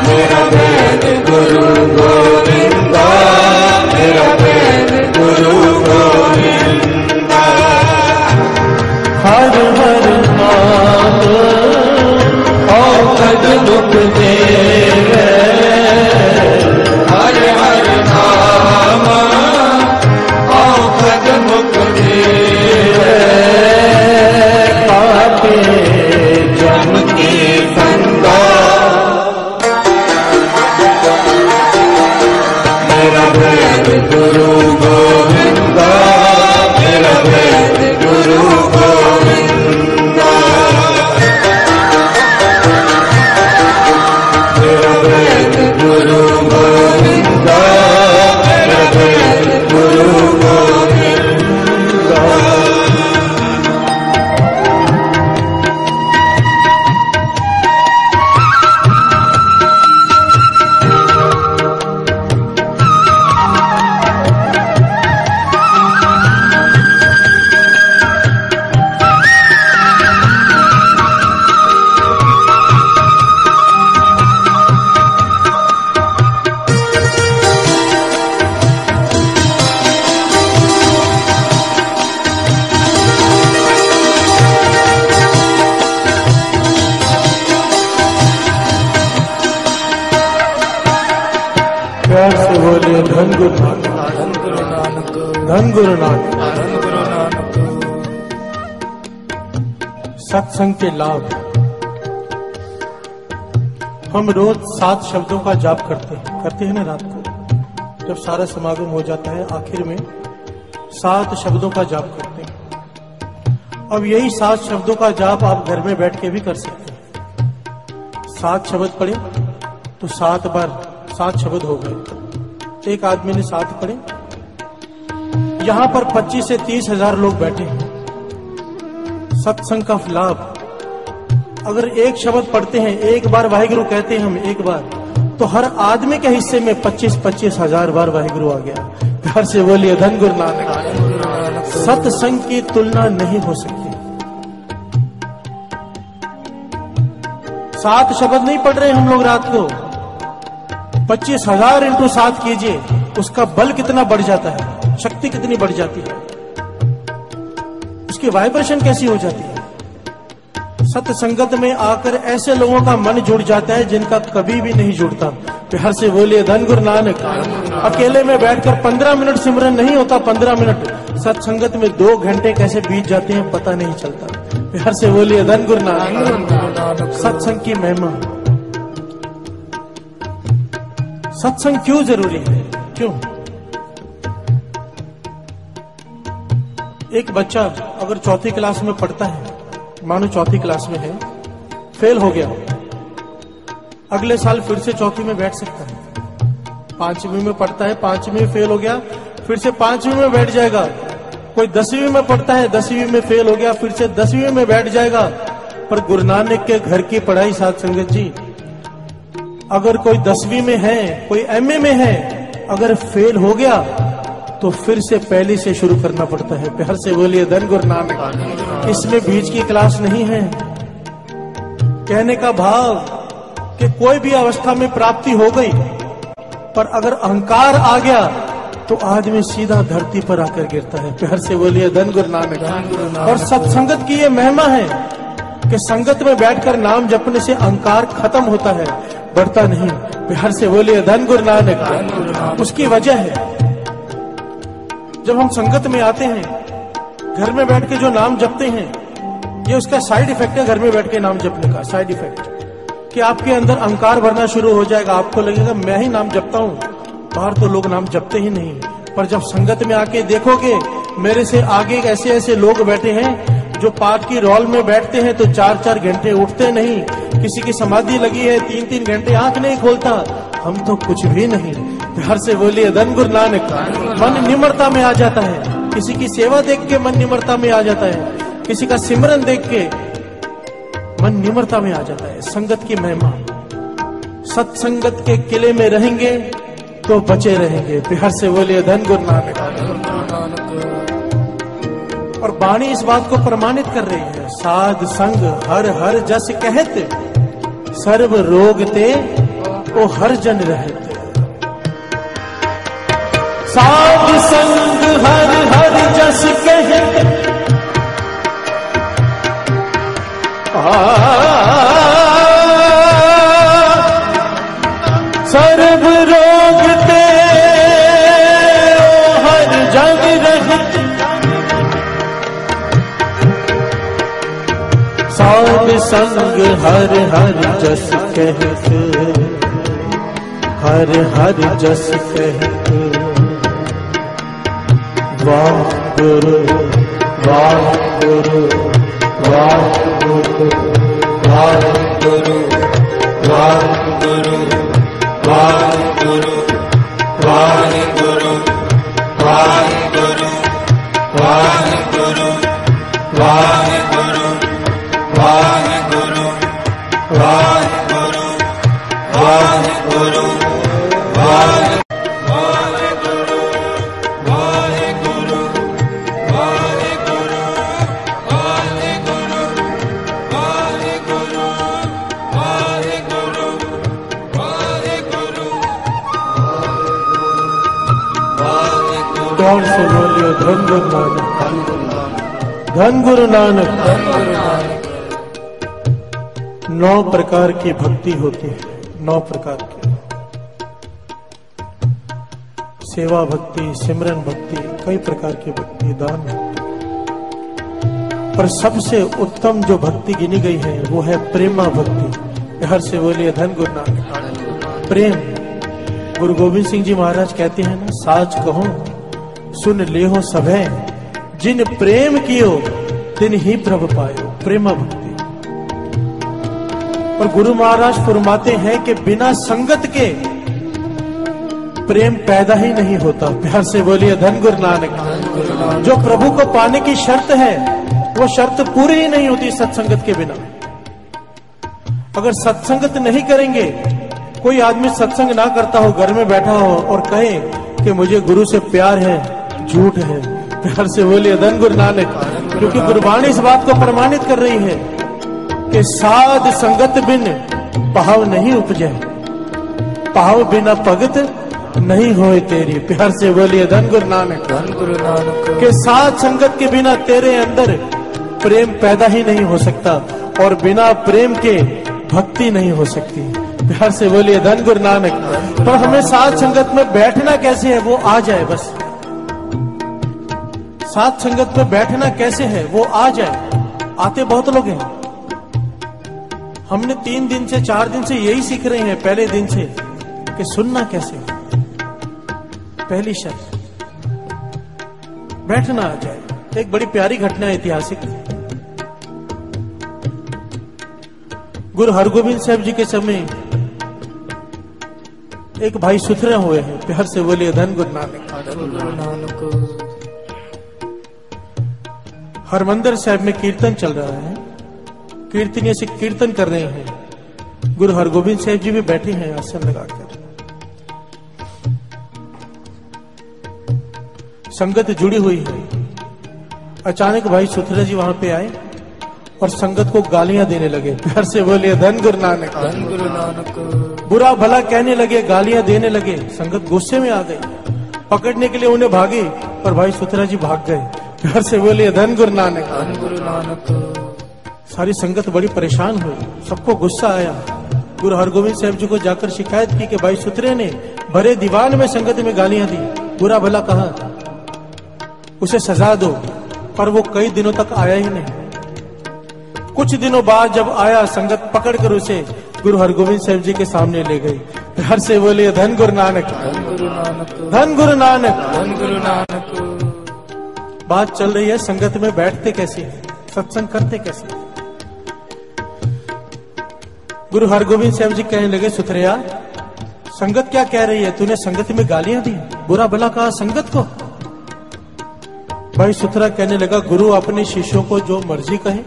मेरा गुरु गोविंदा, मेरा गुरु गोविंदा। हर हर नाम औषध दुख देवे, हर हर नाम औषध मुख देवे। प्यार से बोलिए धन गुरु नानक, धन गुरु नानक, धन गुरु नानक। धन गुरु नानक। सत्संग के लाभ। हम रोज 7 शब्दों का जाप करते हैं ना रात को, जब सारा समागम हो जाता है आखिर में 7 शब्दों का जाप करते हैं। अब यही 7 शब्दों का जाप आप घर में बैठ के भी कर सकते हैं। 7 शब्द पढ़े तो 7 बार 7 शब्द हो गए। एक आदमी ने 7 पढ़े। यहां पर 25 से 30 हजार लोग बैठे हैं। सत्संग का लाभ, अगर एक शब्द पढ़ते हैं, एक बार वाहिगुरु कहते हैं हम एक बार, तो हर आदमी के हिस्से में 25-25 हजार बार वाहिगुरु आ गया। प्यार से बोलिए धन गुरु नानक। सत्संग की तुलना नहीं हो सकती। 7 शब्द नहीं पढ़ रहे हम लोग रात को, 25,000 इंटू 7 कीजिए, उसका बल कितना बढ़ जाता है, शक्ति कितनी बढ़ जाती है, उसकी वाइब्रेशन कैसी हो जाती है। सत्संगत में आकर ऐसे लोगों का मन जुड़ जाता है जिनका कभी भी नहीं जुड़ता। प्यार से बोलिए धन गुरु नानक। अकेले में बैठकर 15 मिनट सिमरन नहीं होता, 15 मिनट। सत्संगत में 2 घंटे कैसे बीत जाते हैं पता नहीं चलता। प्यार से बोलिए धन गुरु नानक। सत्संग की महिमा। सत्संग क्यों जरूरी है, क्यों? एक बच्चा अगर 4th क्लास में पढ़ता है, मानो 4th क्लास में है, फेल हो गया, अगले साल फिर से 4th में बैठ सकता है। 5वीं में पढ़ता है, 5वीं में फेल हो गया, फिर से 5वीं में बैठ जाएगा। कोई 10वीं में पढ़ता है, 10वीं में फेल हो गया, फिर से 10वीं में बैठ जाएगा। पर गुरु नानक के घर की पढ़ाई, साथ संगत जी, अगर कोई 10वीं में है, कोई MA में है, अगर फेल हो गया तो फिर से पहले से शुरू करना पड़ता है। प्यार से बोलिए धन गुरु नानक। इसमें बीच की क्लास नहीं है। कहने का भाव कि कोई भी अवस्था में प्राप्ति हो गई, पर अगर अहंकार आ गया तो आदमी सीधा धरती पर आकर गिरता है। प्यार से बोलिए धन गुरु नानक। और सत्संगत की ये महिमा है कि संगत में बैठकर नाम जपने से अहंकार खत्म होता है, बढ़ता नहीं। प्यार से बोलिए धन गुरु नानक। उसकी वजह है, जब हम संगत में आते हैं, घर में बैठ के जो नाम जपते हैं, ये उसका साइड इफेक्ट है। घर में बैठ के नाम जपने का साइड इफेक्ट कि आपके अंदर अहंकार भरना शुरू हो जाएगा। आपको लगेगा मैं ही नाम जपता हूँ, बाहर तो लोग नाम जपते ही नहीं। पर जब संगत में आके देखोगे, मेरे से आगे ऐसे ऐसे लोग बैठे हैं जो पाठ की रॉल में बैठते हैं तो 4-4 घंटे उठते नहीं। किसी की समाधि लगी है, 3-3 घंटे आंख नहीं खोलता। हम तो कुछ भी नहीं। प्यार से बोलिए धन गुरु नानक। मन निम्रता में आ जाता है। किसी की सेवा देख के मन निम्रता में आ जाता है, किसी का सिमरन देख के मन निम्रता में आ जाता है। संगत की महिमा। सत्संगत के किले में रहेंगे तो बचे रहेंगे। प्यार से बोलिए धन गुरु नानक। और वाणी इस बात को प्रमाणित कर रही है। साध संग हर हर जस कहते, सर्व रोग ते ओ हर जन रहते। साध संग हर हर जस कहते, सर्व रोग ते ओ हर जन रहते। साध संग हर हर जस कहते, हर हर जस कहते। वाह गुरु वाह गुरु वाह गुरु वाह गुरु वाह गुरु वाह गुरु वाह गुरु वाह गुरु वाह गुरु वाह गुरु वाह गुरु वाह गुरु वाह गुरु वाह से बोलियो धन गुरु नानक। धन गुरु नानक। 9 प्रकार की भक्ति होती है, 9 प्रकार की। सेवा भक्ति, सिमरन भक्ति, कई प्रकार की भक्ति, दान भक्ति, पर सबसे उत्तम जो भक्ति गिनी गई है वो है प्रेमा भक्ति। हर से बोलिए धन गुरु नानक। प्रेम, गुरु गोविंद सिंह जी महाराज कहते हैं ना, साच कहो सुन ले हो सभे, जिन प्रेम कियो तिन ही प्रभ पायो। प्रेमा भक्ति। और गुरु महाराज फरमाते हैं कि बिना संगत के प्रेम पैदा ही नहीं होता। प्यार से बोलिए धन गुरु नानक। जो प्रभु को पाने की शर्त है वो शर्त पूरी ही नहीं होती सत्संगत के बिना। अगर सत्संगत नहीं करेंगे, कोई आदमी सत्संग ना करता हो, घर में बैठा हो और कहे कि मुझे गुरु से प्यार है, झूठ है। प्यार से बोलिए धन गुरु नानक। क्योंकि गुरबाणी इस बात को प्रमाणित कर रही है कि साध संगत बिन भाव नहीं उपजे, भाव बिना भगत नहीं होए तेरी। प्यार से बोलिए धन गुरु नानक। धन गुरु नानक के साथ संगत के बिना तेरे अंदर प्रेम पैदा ही नहीं हो सकता, और बिना प्रेम के भक्ति नहीं हो सकती। प्यार से बोलिए धन गुरु नानक। पर हमें साथ संगत में बैठना कैसे है वो आ जाए बस। साथ संगत में बैठना कैसे है वो आ जाए। आते बहुत लोग हैं, हमने 3 दिन से 4 दिन से यही सीख रहे हैं पहले दिन से कि सुनना कैसे है। पहली शर्त बैठना आ जाए। एक बड़ी प्यारी घटना ऐतिहासिक, गुरु हरगोविंद साहब जी के समय एक भाई सुथरे हुए हैं। प्यार से बोलिए धन गुरु नानक। हरमंदिर साहब में कीर्तन चल रहा है, कीर्तनिया से कीर्तन कर रहे हैं। गुरु हरगोविंद साहब जी भी बैठे हैं आसन लगाकर, संगत जुड़ी हुई है। अचानक भाई सुथरा जी वहां पे आए और संगत को गालियां देने लगे। प्यार से बोलिए धन गुरु नानक। धन गुरु नानक। बुरा भला कहने लगे, गालियां देने लगे। संगत गुस्से में आ गई, पकड़ने के लिए उन्हें भागी, पर भाई सुथरा जी भाग गए। प्यार से बोलिए धन गुरु नानक। धन गुरु नानक। सारी संगत बड़ी परेशान हुई, सबको गुस्सा आया। गुरु हरगोविंद साहब जी को जाकर शिकायत की कि भाई सुथरे ने भरे दीवान में संगत में गालियां दी, बुरा भला कहा, उसे सजा दो। पर वो कई दिनों तक आया ही नहीं। कुछ दिनों बाद जब आया, संगत पकड़कर उसे गुरु हरगोविंद साहब जी के सामने ले गई। प्यार से बोलिए धन गुरु नानक। धन गुरु नानक। धन गुरु नानक। धन गुरु नानक। बात चल रही है संगत में बैठते कैसे हैं, सत्संग करते कैसे। गुरु हरगोविंद साहब जी कहने लगे, सुथरिया संगत क्या कह रही है, तूने संगत में गालियां दी, बुरा भला कहा संगत को। भाई सुथरा कहने लगा, गुरु अपने शिष्यों को जो मर्जी कहे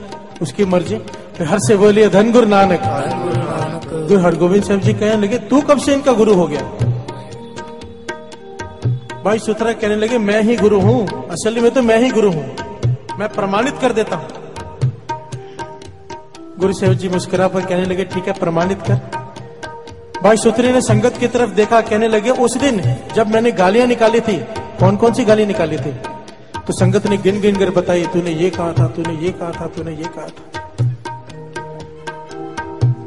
उसकी मर्जी। हर से बोलिए धन गुरु नानक। गुरु हरगोविंद साहब जी कहने लगे, तू कब से इनका गुरु हो गया। भाई सुथरा कहने लगे, मैं ही गुरु हूं, असल में तो मैं ही गुरु हूं, मैं प्रमाणित कर देता हूं। गुरु साहब जी मुस्कुरा पर कहने लगे, ठीक है प्रमाणित कर। भाई सुथरे ने संगत की तरफ देखा, कहने लगे, उस दिन जब मैंने गालियां निकाली थी, कौन कौन सी गाली निकाली थी। तो संगत ने गिन गिन कर बताई, तूने ये कहा था, तूने ये कहा था, तूने ये कहा था।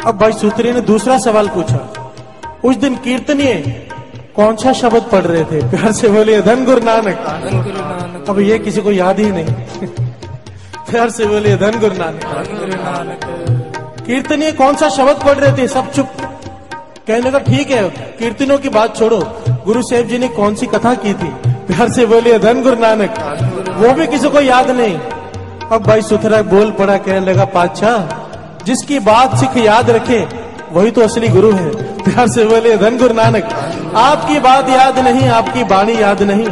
अब भाई सूत्री ने दूसरा सवाल पूछा, उस दिन कीर्तनीय कौन सा शब्द पढ़ रहे थे। प्यार से बोलिए धन गुरु नानक। अब ये किसी को याद ही नहीं। प्यार से बोलिए धन गुरु नानक। कीर्तनीय कौन सा शब्द पढ़ रहे थे, सब चुप। कहने लगा, ठीक है कीर्तनों की बात छोड़ो, गुरु साहब जी ने कौन सी कथा की थी। प्यार से बोलिए धन गुरु नानक। वो भी किसी को याद नहीं। अब भाई सुथरा बोल पड़ा, कहने लगा, पातशाह जिसकी बात सिख याद रखे वही तो असली गुरु है। प्यार से बोलिए धन गुरु नानक। आपकी बात याद नहीं, आपकी बाणी याद नहीं,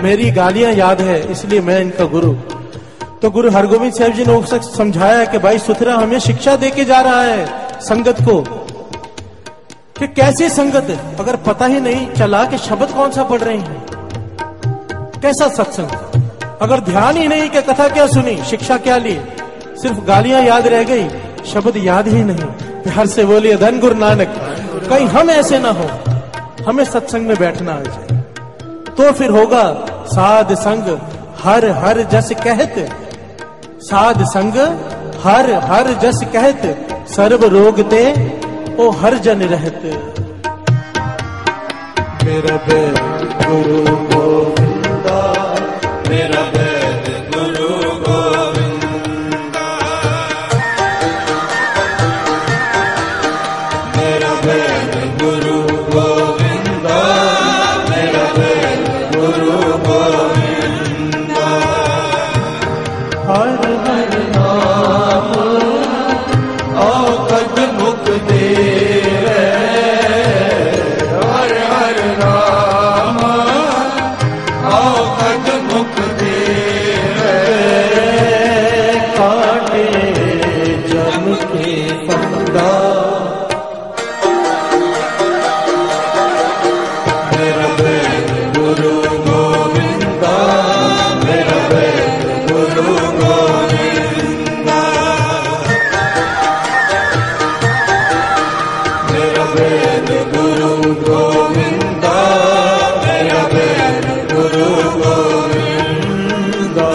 मेरी गालियां याद है, इसलिए मैं इनका गुरु। तो गुरु हरगोविंद साहब जी ने उसे समझाया कि भाई सुथरा हमें शिक्षा देके जा रहा है संगत को, कि कैसी संगत, अगर पता ही नहीं चला कि शब्द कौन सा पढ़ रहे हैं, कैसा सत्संग। अगर ध्यान ही नहीं कि कथा क्या सुनी, शिक्षा क्या ली, सिर्फ गालियां याद रह गई, शब्द याद ही नहीं। प्यार से बोलिए धन गुरु नानक। कहीं हम ऐसे ना हो, हमें सत्संग में बैठना आ जाए, तो फिर होगा साध संग हर हर जस कहत, साध संग हर हर जस कहत, सर्व रोग ते ओ हर जन रहत। मेरा बैद गुरु गोविंदा, मेरा बैद गुरु गोविंदा, मेरा बैद गुरु गोविंदा, मेरा बैद गुरु गोविंदा। हर हर नाम औकद मुख दे, हर हर नाम औकद मुख दे, काटे जम के फंदा, मेरा बैद गुरु गोविंदा, मेरा बैद गुरु गोविंदा, मेरा बैद गुरु गोविंदा, मेरा बैद गुरु गोविंदा।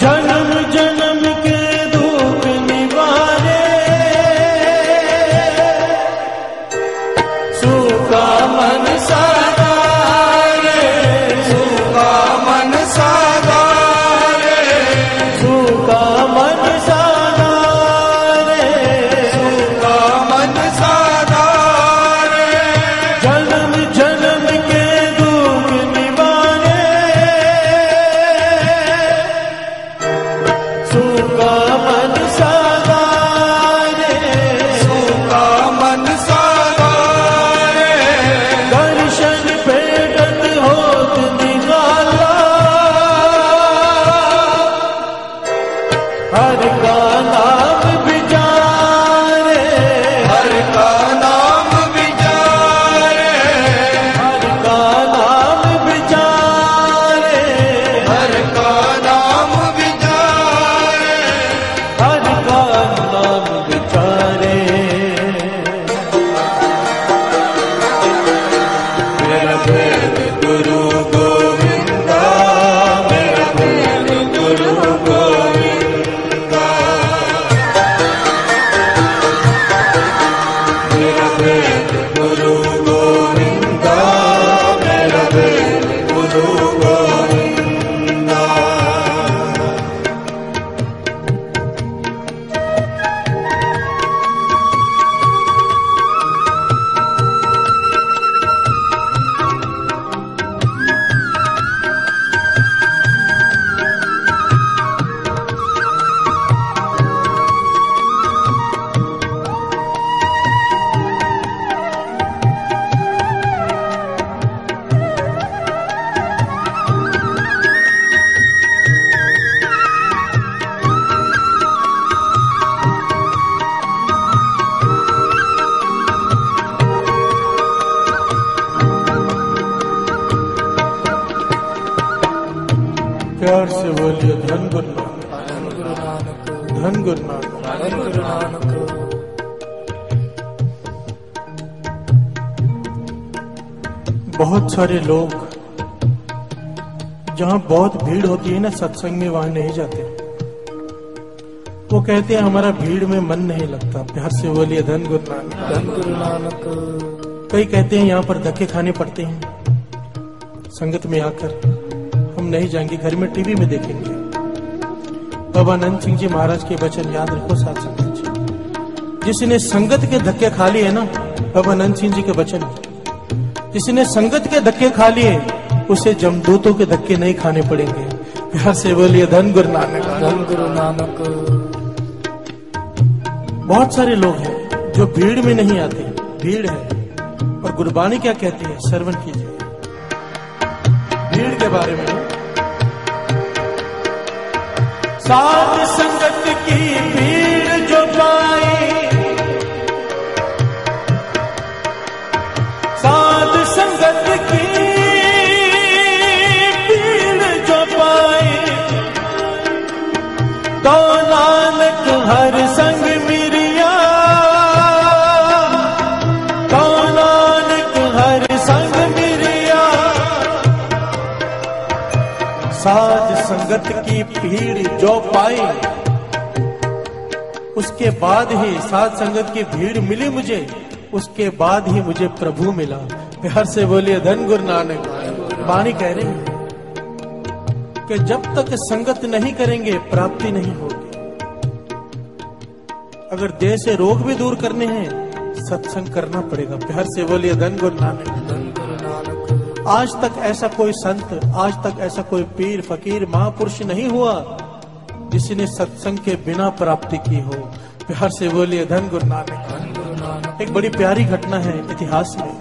जन्म जन्म के दुख निवारे, सूखा मन साधारे, सूखा मन साधारे, सूखा मन साधारे, सूखा मन साधारे, जन्म जन्म के दुख निवारे, सूखा मन साधारे, सूखा मन साधारे, दर्शन भेटत होत निराला, हर का नाम विचारे, हर का नाम विचारे, हर का नाम विचारे, हर का नाम विचारे, हर का नाम विचारे। मेरा बैद गुरु गोविंदा, मेरा बैद गुरु गोविंदा, मेरा बैद गुरु गोविंदा, मेरा बैद गुरु गोविंदा। प्यार से बोलिए धन गुरु नानक, धन गुरु नानक। बहुत सारे लोग जहां बहुत भीड़ होती है ना सत्संग में, वहां नहीं जाते। वो कहते हैं हमारा भीड़ में मन नहीं लगता। प्यार से बोलिए धन गुरु नानक, धन गुरु नानक। कई कहते हैं यहाँ पर धक्के खाने पड़ते हैं संगत में आकर, हम नहीं जाएंगे, घर में टीवी में देखेंगे। बाबा नंद सिंह जी महाराज के वचन याद रखो साथ संगत जी। जिसने संगत के धक्के खा लिए ना, बाबा नंद सिंह जी के वचन, जिसने संगत के धक्के खा लिए उसे जमदूतों के धक्के नहीं खाने पड़ेंगे। प्यार से बोलिए धन गुरु नानक, धन गुरु नानक। बहुत सारे लोग हैं जो भीड़ में नहीं आते, भीड़ है। और गुरबाणी क्या कहती है, श्रवण कीजिए भीड़ के बारे में। साध संगत की भीड़ जो पाई, साध संगत की भीड़ जो पाई, तो नानक हर संग मिरिया, तो नानक हर संग मिरिया। साध संगत की भीड़ जो पाई, उसके बाद ही साध संगत की भीड़ मिली मुझे, उसके बाद ही मुझे प्रभु मिला। प्यार से बोलिए धन गुरु नानक। वाणी कह रहे हैं कि जब तक संगत नहीं करेंगे प्राप्ति नहीं होगी। अगर देह से रोग भी दूर करने हैं सत्संग करना पड़ेगा। प्यार से बोलिए धन गुरु नानक। आज तक ऐसा कोई संत, आज तक ऐसा कोई पीर फकीर महापुरुष नहीं हुआ जिसने सत्संग के बिना प्राप्ति की हो। प्यार से बोलिए धन गुरु नानक। एक बड़ी प्यारी घटना है इतिहास में,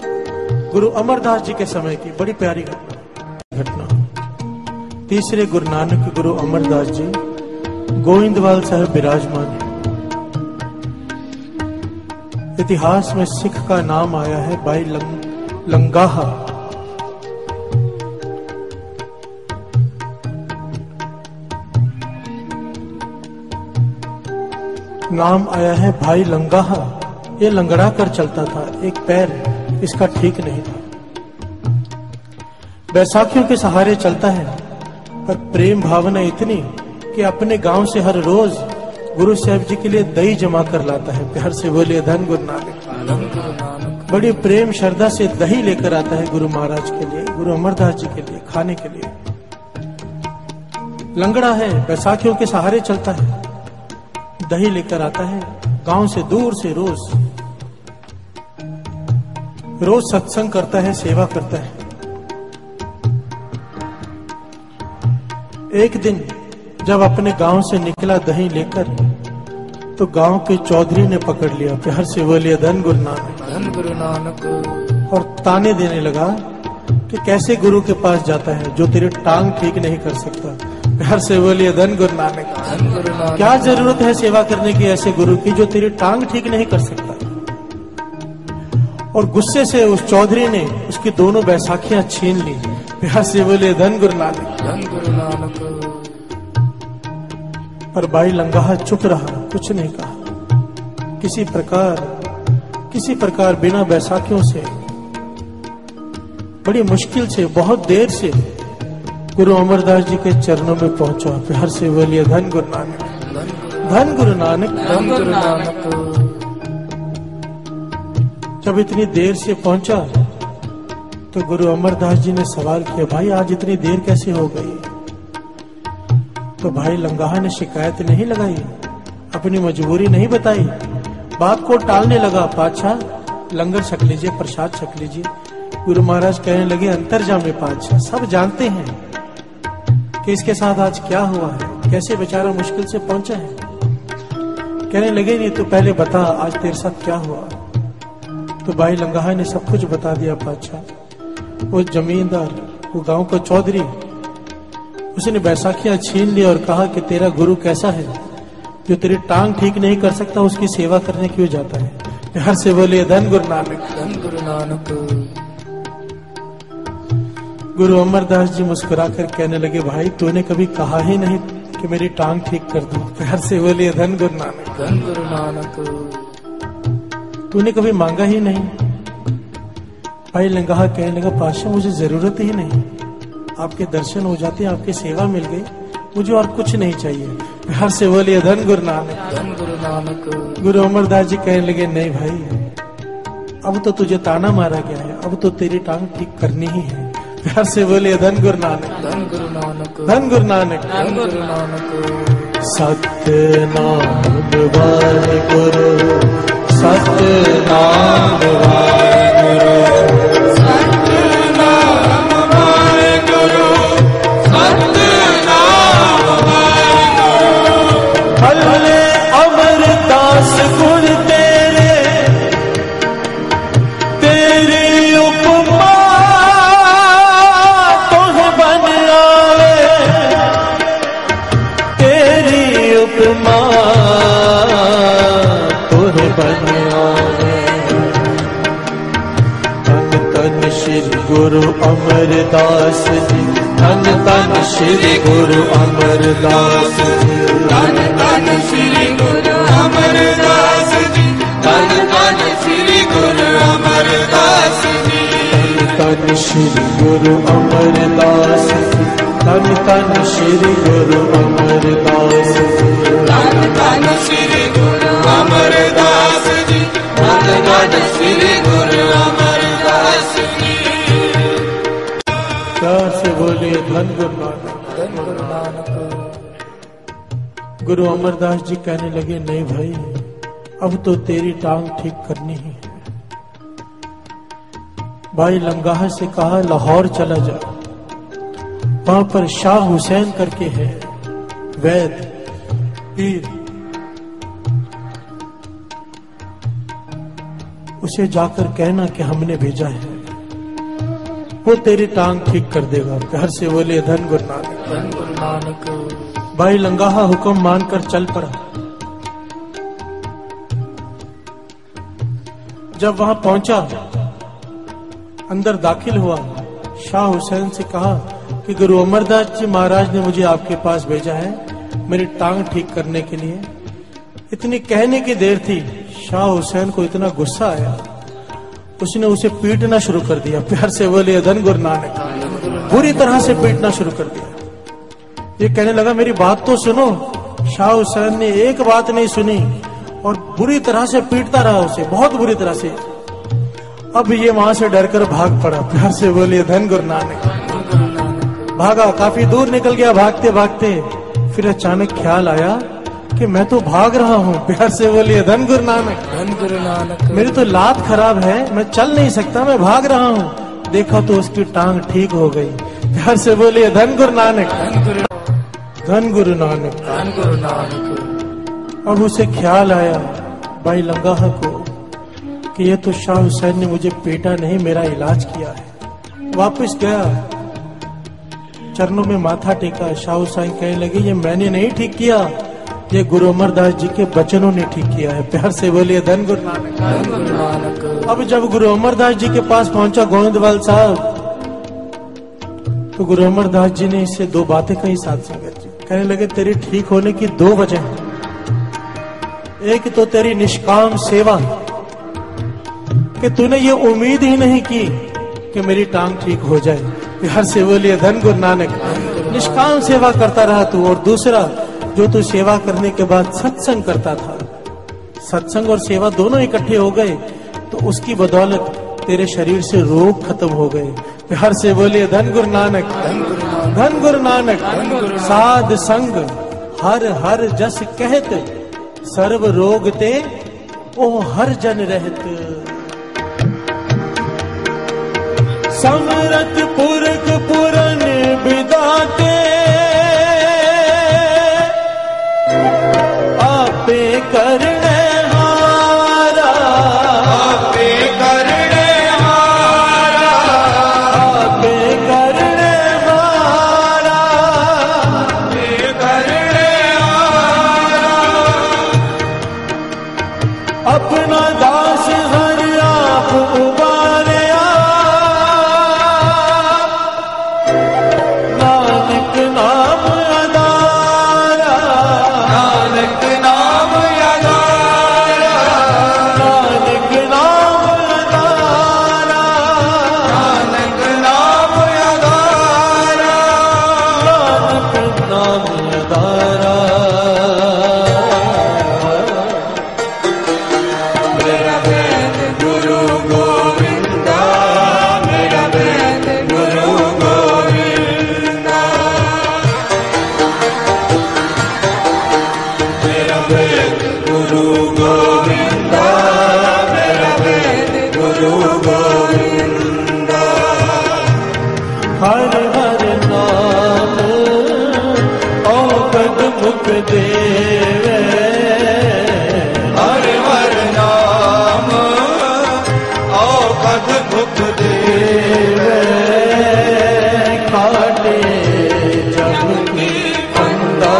गुरु अमरदास जी के समय की बड़ी प्यारी घटना। तीसरे गुरु नानक गुरु अमरदास जी गोविंदवाल साहब विराजमान है। इतिहास में सिख का नाम आया है भाई लंगाहा। नाम आया है भाई लंगाहा। ये लंगड़ा कर चलता था, एक पैर इसका ठीक नहीं था। बैसाखियों के सहारे चलता है, पर प्रेम भावना इतनी कि अपने गांव से हर रोज गुरु साहब जी के लिए दही जमा कर लाता है। प्यार से बोलिए धन गुरु नानक। बड़ी प्रेम श्रद्धा से दही लेकर आता है गुरु महाराज के लिए, गुरु अमरदास जी के लिए खाने के लिए। लंगड़ा है, बैसाखियों के सहारे चलता है, दही लेकर आता है गांव से दूर से। रोज सत्संग करता है, सेवा करता है। एक दिन जब अपने गांव से निकला दही लेकर, तो गांव के चौधरी ने पकड़ लिया। प्यार से बोलिए धन गुरु नानक। और ताने देने लगा कि कैसे गुरु के पास जाता है जो तेरी टांग ठीक नहीं कर सकता। प्यार से बोलिए धन गुरु नानक। क्या जरूरत है सेवा करने की ऐसे गुरु की जो तेरी टांग ठीक नहीं कर सकता। और गुस्से से उस चौधरी ने उसकी दोनों बैसाखियां छीन ली। प्यार से बोलिए धन गुरु नानक। पर भाई लंगाहा चुप रहा, कुछ नहीं कहा। किसी प्रकार बिना बैसाखियों से, बड़ी मुश्किल से, बहुत देर से गुरु अमरदास जी के चरणों में पहुंचा। प्यार से बोलिए धन गुरु नानक। धन गुरु नानक। जब इतनी देर से पहुंचा तो गुरु अमरदास जी ने सवाल किया, भाई आज इतनी देर कैसे हो गई। तो भाई लंगाहा ने शिकायत नहीं लगाई, अपनी मजबूरी नहीं बताई, बात को टालने लगा। पातशाह लंगर छक लीजिए, प्रसाद छक लीजिए। गुरु महाराज कहने लगे, अंतर्जामी पातशाह, सब जानते हैं कि इसके साथ आज क्या हुआ है, कैसे बेचारा मुश्किल से पहुंचा है। कहने लगे, नहीं तो पहले बता आज तेरे साथ क्या हुआ। तो भाई लंगाहा ने सब कुछ बता दिया। पातशाह वो जमींदार, वो गांव का चौधरी, उसने बैसाखियां छीन ली और कहा कि तेरा गुरु कैसा है जो तेरी टांग ठीक नहीं कर सकता, उसकी सेवा करने क्यों जाता है। प्यार से बोलिए धन गुरु नानक। गुरु अमरदास जी मुस्कुराकर कहने लगे, भाई तूने कभी कहा ही नहीं कि मेरी टांग ठीक कर दो। प्यार से बोलिए धन गुरु नानक। तूने कभी मांगा ही नहीं। भाई लंगाहा कहने लगा, पातशाह मुझे जरूरत ही नहीं, आपके दर्शन हो जाते, आपकी सेवा मिल गई, मुझे और कुछ नहीं चाहिए। प्यार से बोलिए धन गुरु नानक। गुरु अमरदास जी कहने लगे, नहीं भाई अब तो तुझे ताना मारा गया है, अब तो तेरी टांग ठीक करनी ही है। प्यार से बोलिए धन गुरु नानक। धन गुरु नानक। सतनाम वाहेगुरु, सतनाम वाहेगुरु, सतनाम वाहेगुरु, सतनाम वाहेगुरु। भले अमरदास गुर तेरे, गुरु अमरदास जी, धन धन श्री गुरु अमरदास जी, धन धन श्री गुरु अमरदास जी, धन धन श्री गुरु अमरदास जी, धन श्री गुरु अमरदास जी, धन धन श्री गुरु अमरदास जी, धन धन श्री गुरु अमरदास जी, धन धन श्री गुरु अमरदास जी। प्यार से बोलिए धन गुरु नानक। गुरु अमरदास जी कहने लगे, नहीं भाई, अब तो तेरी टांग ठीक करनी ही है। भाई लंगाह से कहा लाहौर चला जा, वहां पर शाह हुसैन करके है वैद पीर, उसे जाकर कहना कि हमने भेजा है, वो तेरी टांग ठीक कर देगा। घर से बोले धन गुरु नानक। भाई लंगाहा हुक्म मानकर चल पड़ा। जब वहां पहुंचा, अंदर दाखिल हुआ, शाह हुसैन से कहा कि गुरु अमरदास जी महाराज ने मुझे आपके पास भेजा है मेरी टांग ठीक करने के लिए। इतनी कहने की देर थी, शाह हुसैन को इतना गुस्सा आया, उसने उसे पीटना शुरू कर दिया। प्यार से बोले धन गुरु नानक। बुरी तरह से पीटना शुरू कर दिया। ये कहने लगा मेरी बात तो सुनो। शाह हुसैन ने एक बात नहीं सुनी और बुरी तरह से पीटता रहा उसे, बहुत बुरी तरह से। अब ये वहां से डरकर भाग पड़ा। प्यार से बोलिए धन गुरु नानक। भागा, काफी दूर निकल गया भागते भागते। फिर अचानक ख्याल आया कि मैं तो भाग रहा हूँ। प्यार से बोलिए धन गुरु नानक। धन गुरु नानक। मेरी तो लात खराब है, मैं चल नहीं सकता, मैं भाग रहा हूँ। देखा तो उसकी टांग ठीक हो गई। प्यार से बोलिए धन गुरु नानक। धन गुरु नानक। धन गुरु नानक। अब उसे ख्याल आया भाई लंगाह को कि ये तो शाह हुसैन ने मुझे पीटा नहीं, मेरा इलाज किया है। वापस गया, चरणों में माथा टेका। शाह हुसैन कहने लगे ये मैंने नहीं ठीक किया, ये गुरु अमरदास जी के बचनों ने ठीक किया है। प्यार से बोलिए धन गुरु नानक। अब जब गुरु अमरदास जी के पास पहुंचा गोविंदवाल साहब, तो गुरु अमरदास जी ने इससे दो बातें कही साथ संगत जी। कहने लगे तेरी ठीक होने की दो वजह हैं। एक तो तेरी निष्काम सेवा, कि तूने ये उम्मीद ही नहीं की कि मेरी टांग ठीक हो जाए। प्यार से बोलिए धन गुरु नानक। निष्काम सेवा करता रहा तू। और दूसरा, जो तू सेवा करने के बाद सत्संग करता था, सत्संग और सेवा दोनों इकट्ठे हो गए, तो उसकी बदौलत तेरे शरीर से रोग खत्म हो गए। प्यार से बोलिए धन गुरु नानक। धन गुरु नानक। साध संग हर हर जस कहत, सर्व रोग ते ओ हर जन रहत। समरथ पुरख पुरन विदाते, आपे करने हारा, आपे करने हारा, आपे करने हारा, आपे करने हारा। अपना दास हर आप उबारिया, नानक नाम अदारा, नानक नाम अदारा, नानक नाम अदारा, नानक नाम अदारा। नानक नाम अदारा। मेरा वैद गुरु गोविंदा, मेरा वैद गुरु गोविंदा, मेरा वैद गुरु गोविंदा, मेरा वैद गुरु गोविंदा। हर हर नाम औकद मुख देवे, हर हर नाम औकद मुख देवे, काटे जग की फंदा।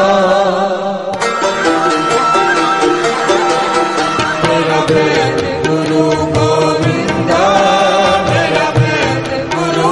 मेरा वैद गुरु गोविंदा, मेरा वैद गुरु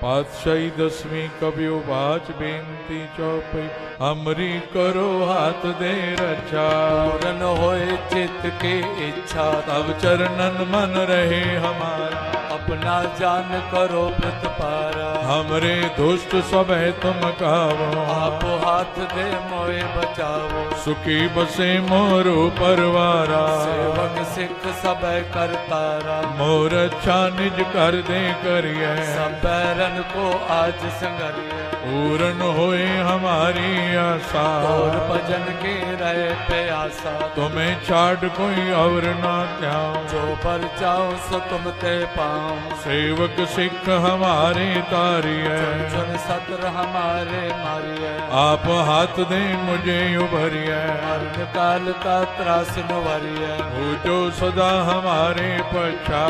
पातशाही दसवीं कबियो बाच बेनती चौपई हमरी करो हाथ दे रक्षा। पूरन होए चित्त के इच्छा तब चरणन मन रहे हमारा। अपना जान करो प्रतपारा हमरे दुष्ट सब है तुम कावो। आप हाथ दे मोए बचावो सुखी बसे मोरो परवारा। सेवक सिख सब करतारा मोर अच्छा निज कर दे करिए। सब बैरन को आज संगरिए पूरन होए हमारी आशा। और भजन के रहे प्यासा तुम्हें छाड़ कोई और ना त्याओ। जो पर चाहो सो तुम ते पाओ। सेवक सिख हमारे तारिए चुन सत्र हमारे मारिए। आप हाथ दे मुझे उभरिए मरण काल का त्रास नुवरिए। हो जो सदा हमारे पछा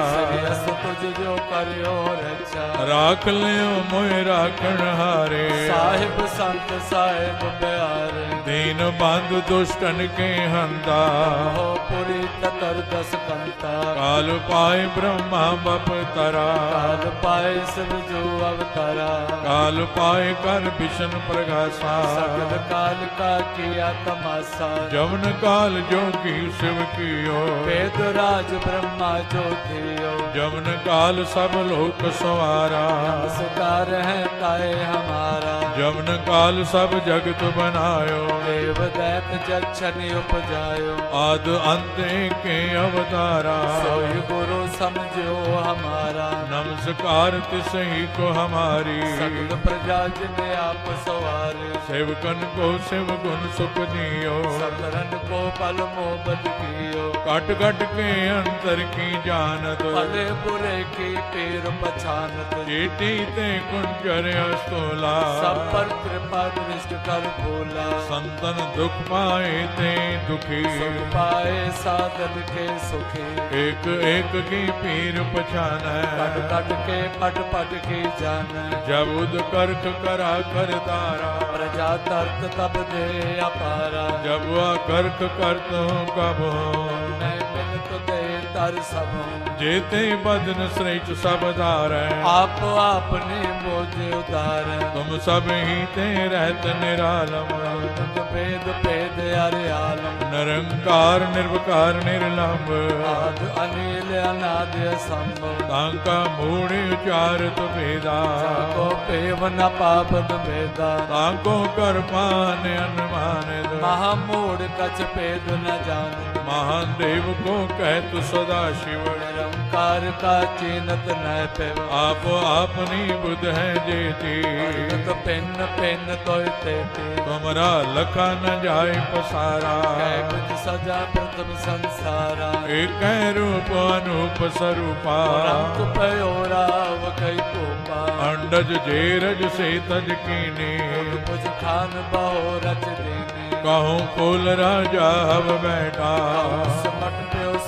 तुझ जो करियो रक्षा। राख लियो मोए राखण हारे साहिब संत साहिब प्यारे। दीन बंधु दुष्टन के हंता हो पुरी ततर दस कंता। काल पाए ब्रह्मा बप तरा काल पाए शिव जो अवतारा। काल पाए कर विष्णु प्रकाशा सकल काल का किया तमाशा। जवन काल जोगी शिव कियो वेद राज ब्रह्मा जो थियो। जवन काल सब लोक सवारा नमस्कार है ताए हमारा। जवन काल सब जगत बनायो देव दैत जक्षण उपजायो। आद अंत के अवतारा सोई गुरु समझो हमारा। नमस्कार तिसही को हमारी सकल प्रजा जिने आप सवारे। सेवकन को शिव गुण सुख दियो सकरन को पल मोहब्बत कियो। कट कट के अंतर की जानत भले बुरे की पीर पछानत। चेटी ते कुंजर अस्तोला सब पर कृपा दृष्ट कर भोला। संतन दुख पाए ते दुखी सुख पाए साधन के सुखी। एक एक की पीर पछान कट कट के पट पट की जान। जब उद कर्क करा कर तारा प्रजा तर्क तब दे अपारा। जब वह कर्क करत हूँ कब मैं मिलत दे तर सब। जेते बदन श्रेष्ठ सब धार आप आपने मोजे उतार। तुम सब ही ते रहत निरालम भेद भेद अरे आलम। निरंकार निर्विकार निर्लंब आद अनिल अनाद असंभव। तांका मूढ़ उचारत भेदा को पेव न पापन भेदा। तांको कर पान अनुमान महामूढ़ कछ भेद न जान। महान देव को कहत सदा शिव निरंकार का चीनत न पेव। आप आपनी बुध है जेती पिन पिन तो तुमरा लखा न जाय पसारा। कुछ सजा प्रथम संसारा एक रूप अनूप स्वरूपा। पयोराव कई कोपा अंडज जेरज से तज कीने। कुछ खान बहो रच देने कहूँ कुल राजा हब बैठा। समट प्यो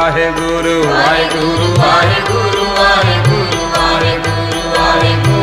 वाहेगुरु वाहेगुरु वाहेगुरु वाहेगुरु वाहेगुरु वाहेगुरु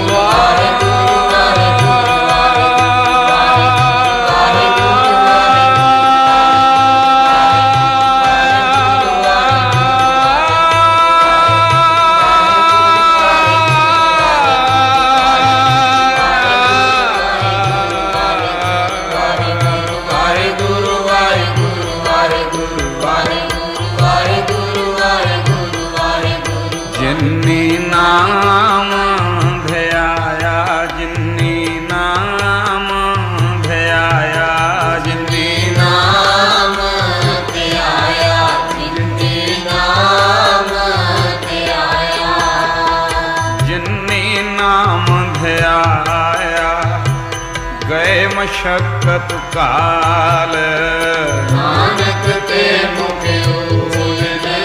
मशक्कत काल नानक ते मुख उजले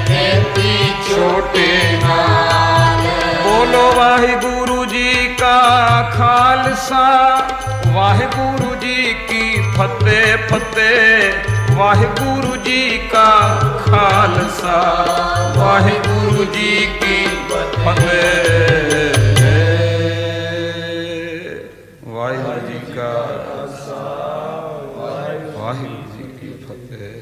खेती छोटे नाल। बोलो वाहिगुरु जी का खालसा वाहिगुरु जी की फतेह फतेह वाहिगुरु जी का खालसा वाहिगुरु जी की फतेह वाहिगुरु जी का वाहिगुरु जी की फतेह।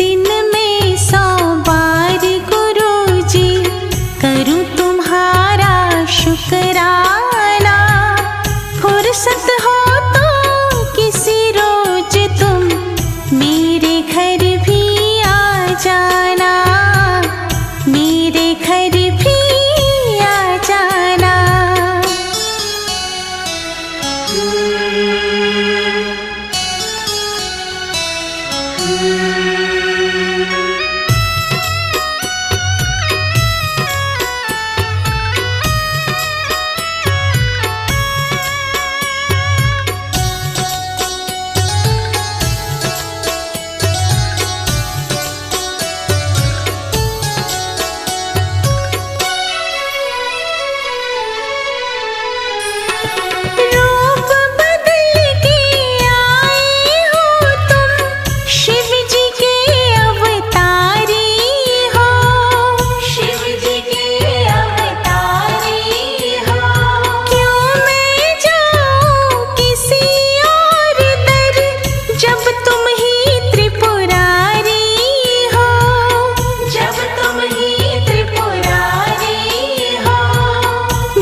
दिन में 100 बार गुरुजी करूं तुम्हारा शुक्राना। फुर्सत हो तो किसी रोज तुम मेरे घर भी आ जाना, मेरे घर भी आ जाना।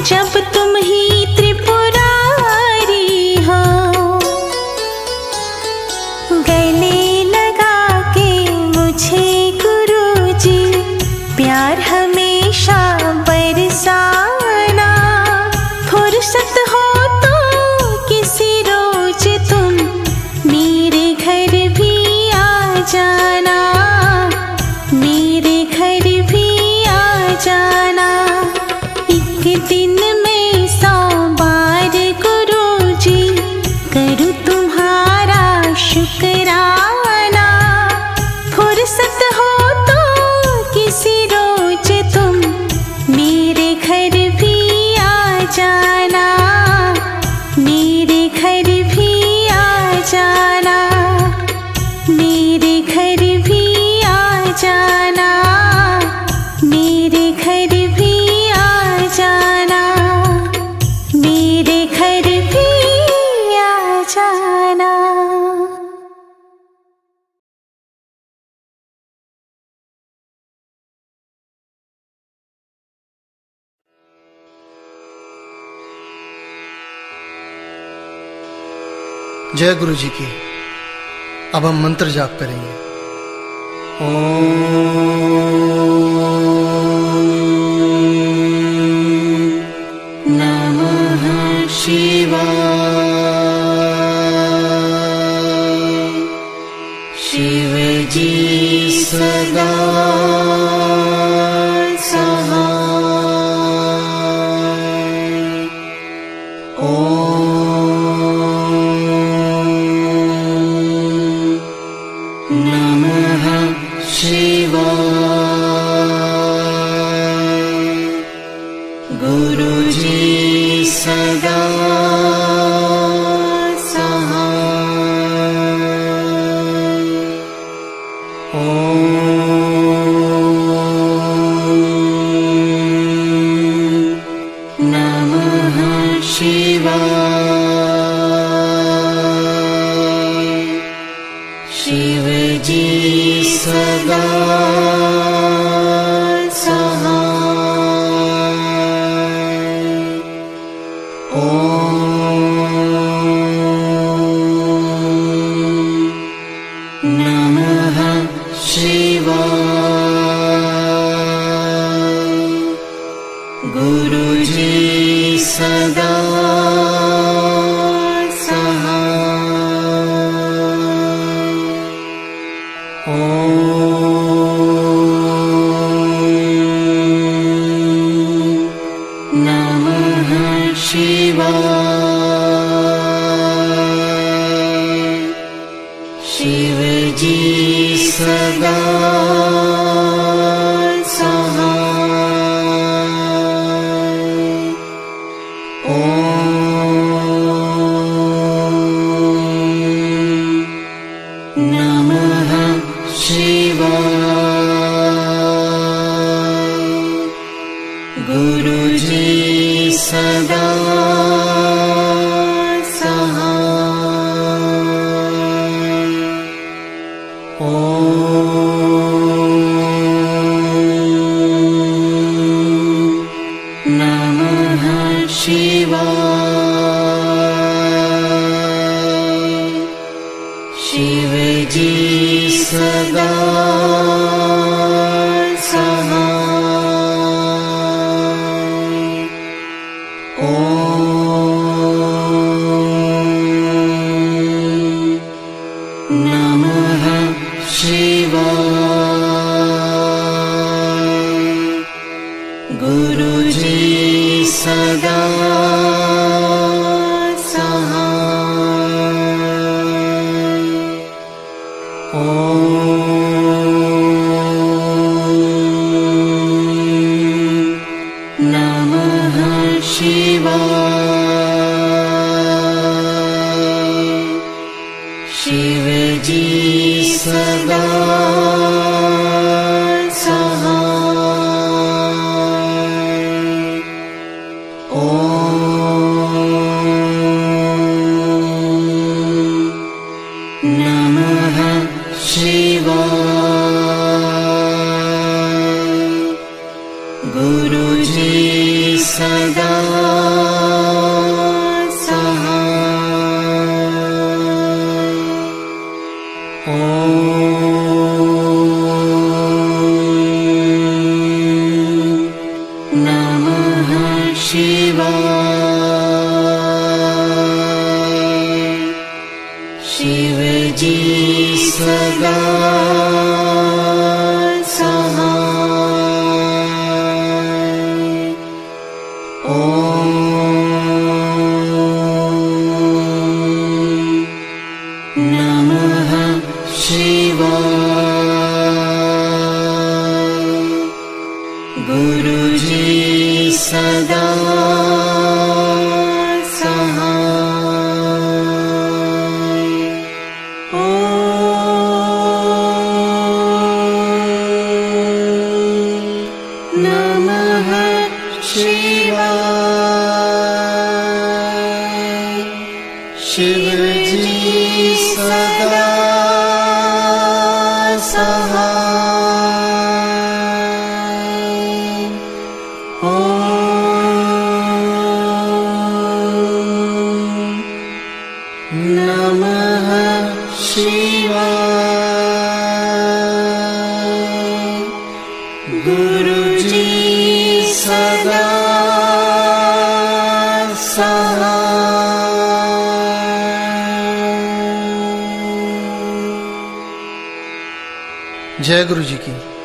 जब तुम ही त्रिपुरारी हो, गले लगा के मुझे गुरुजी प्यार हमेशा बरसाना। फुर्सत हो तो किसी रोज तुम मेरे घर भी आ जाना, मेरे घर भी आ जाना। एक दिन में 100 बार गुरुजी करूं तुम्हारा शुक्राना। फुर्सत हो तो किसी रोज तुम मेरे घर भी आ जाना, मेरे घर भी आ जाना, मेरे घर भी आ जाना, मेरे घर भी आ जाना, मेरे घर भी आ जाना। जय गुरु जी की। अब हम मंत्र जाप करेंगे। नमः शिवाय। शिव जी सदा ओम शिव जी सदा सहाय। ओम नमः शिवाय। गुरु जी सदा सहाय। ओम नमः शिवाय। शिव जी सदा सहाय। ओम नमः शिवाय। गुरु जी सदा सहाय। ओम नमः शिवाय। शिव जी सदा सहाय। ओम नमः शिवाय। गुरु जी सदा सहाय। ओम नमः शिवाय। शिव जी सदा सहाय। ओम नमः शिवाय। गुरु जी सदा सहाय। जय गुरु जी की।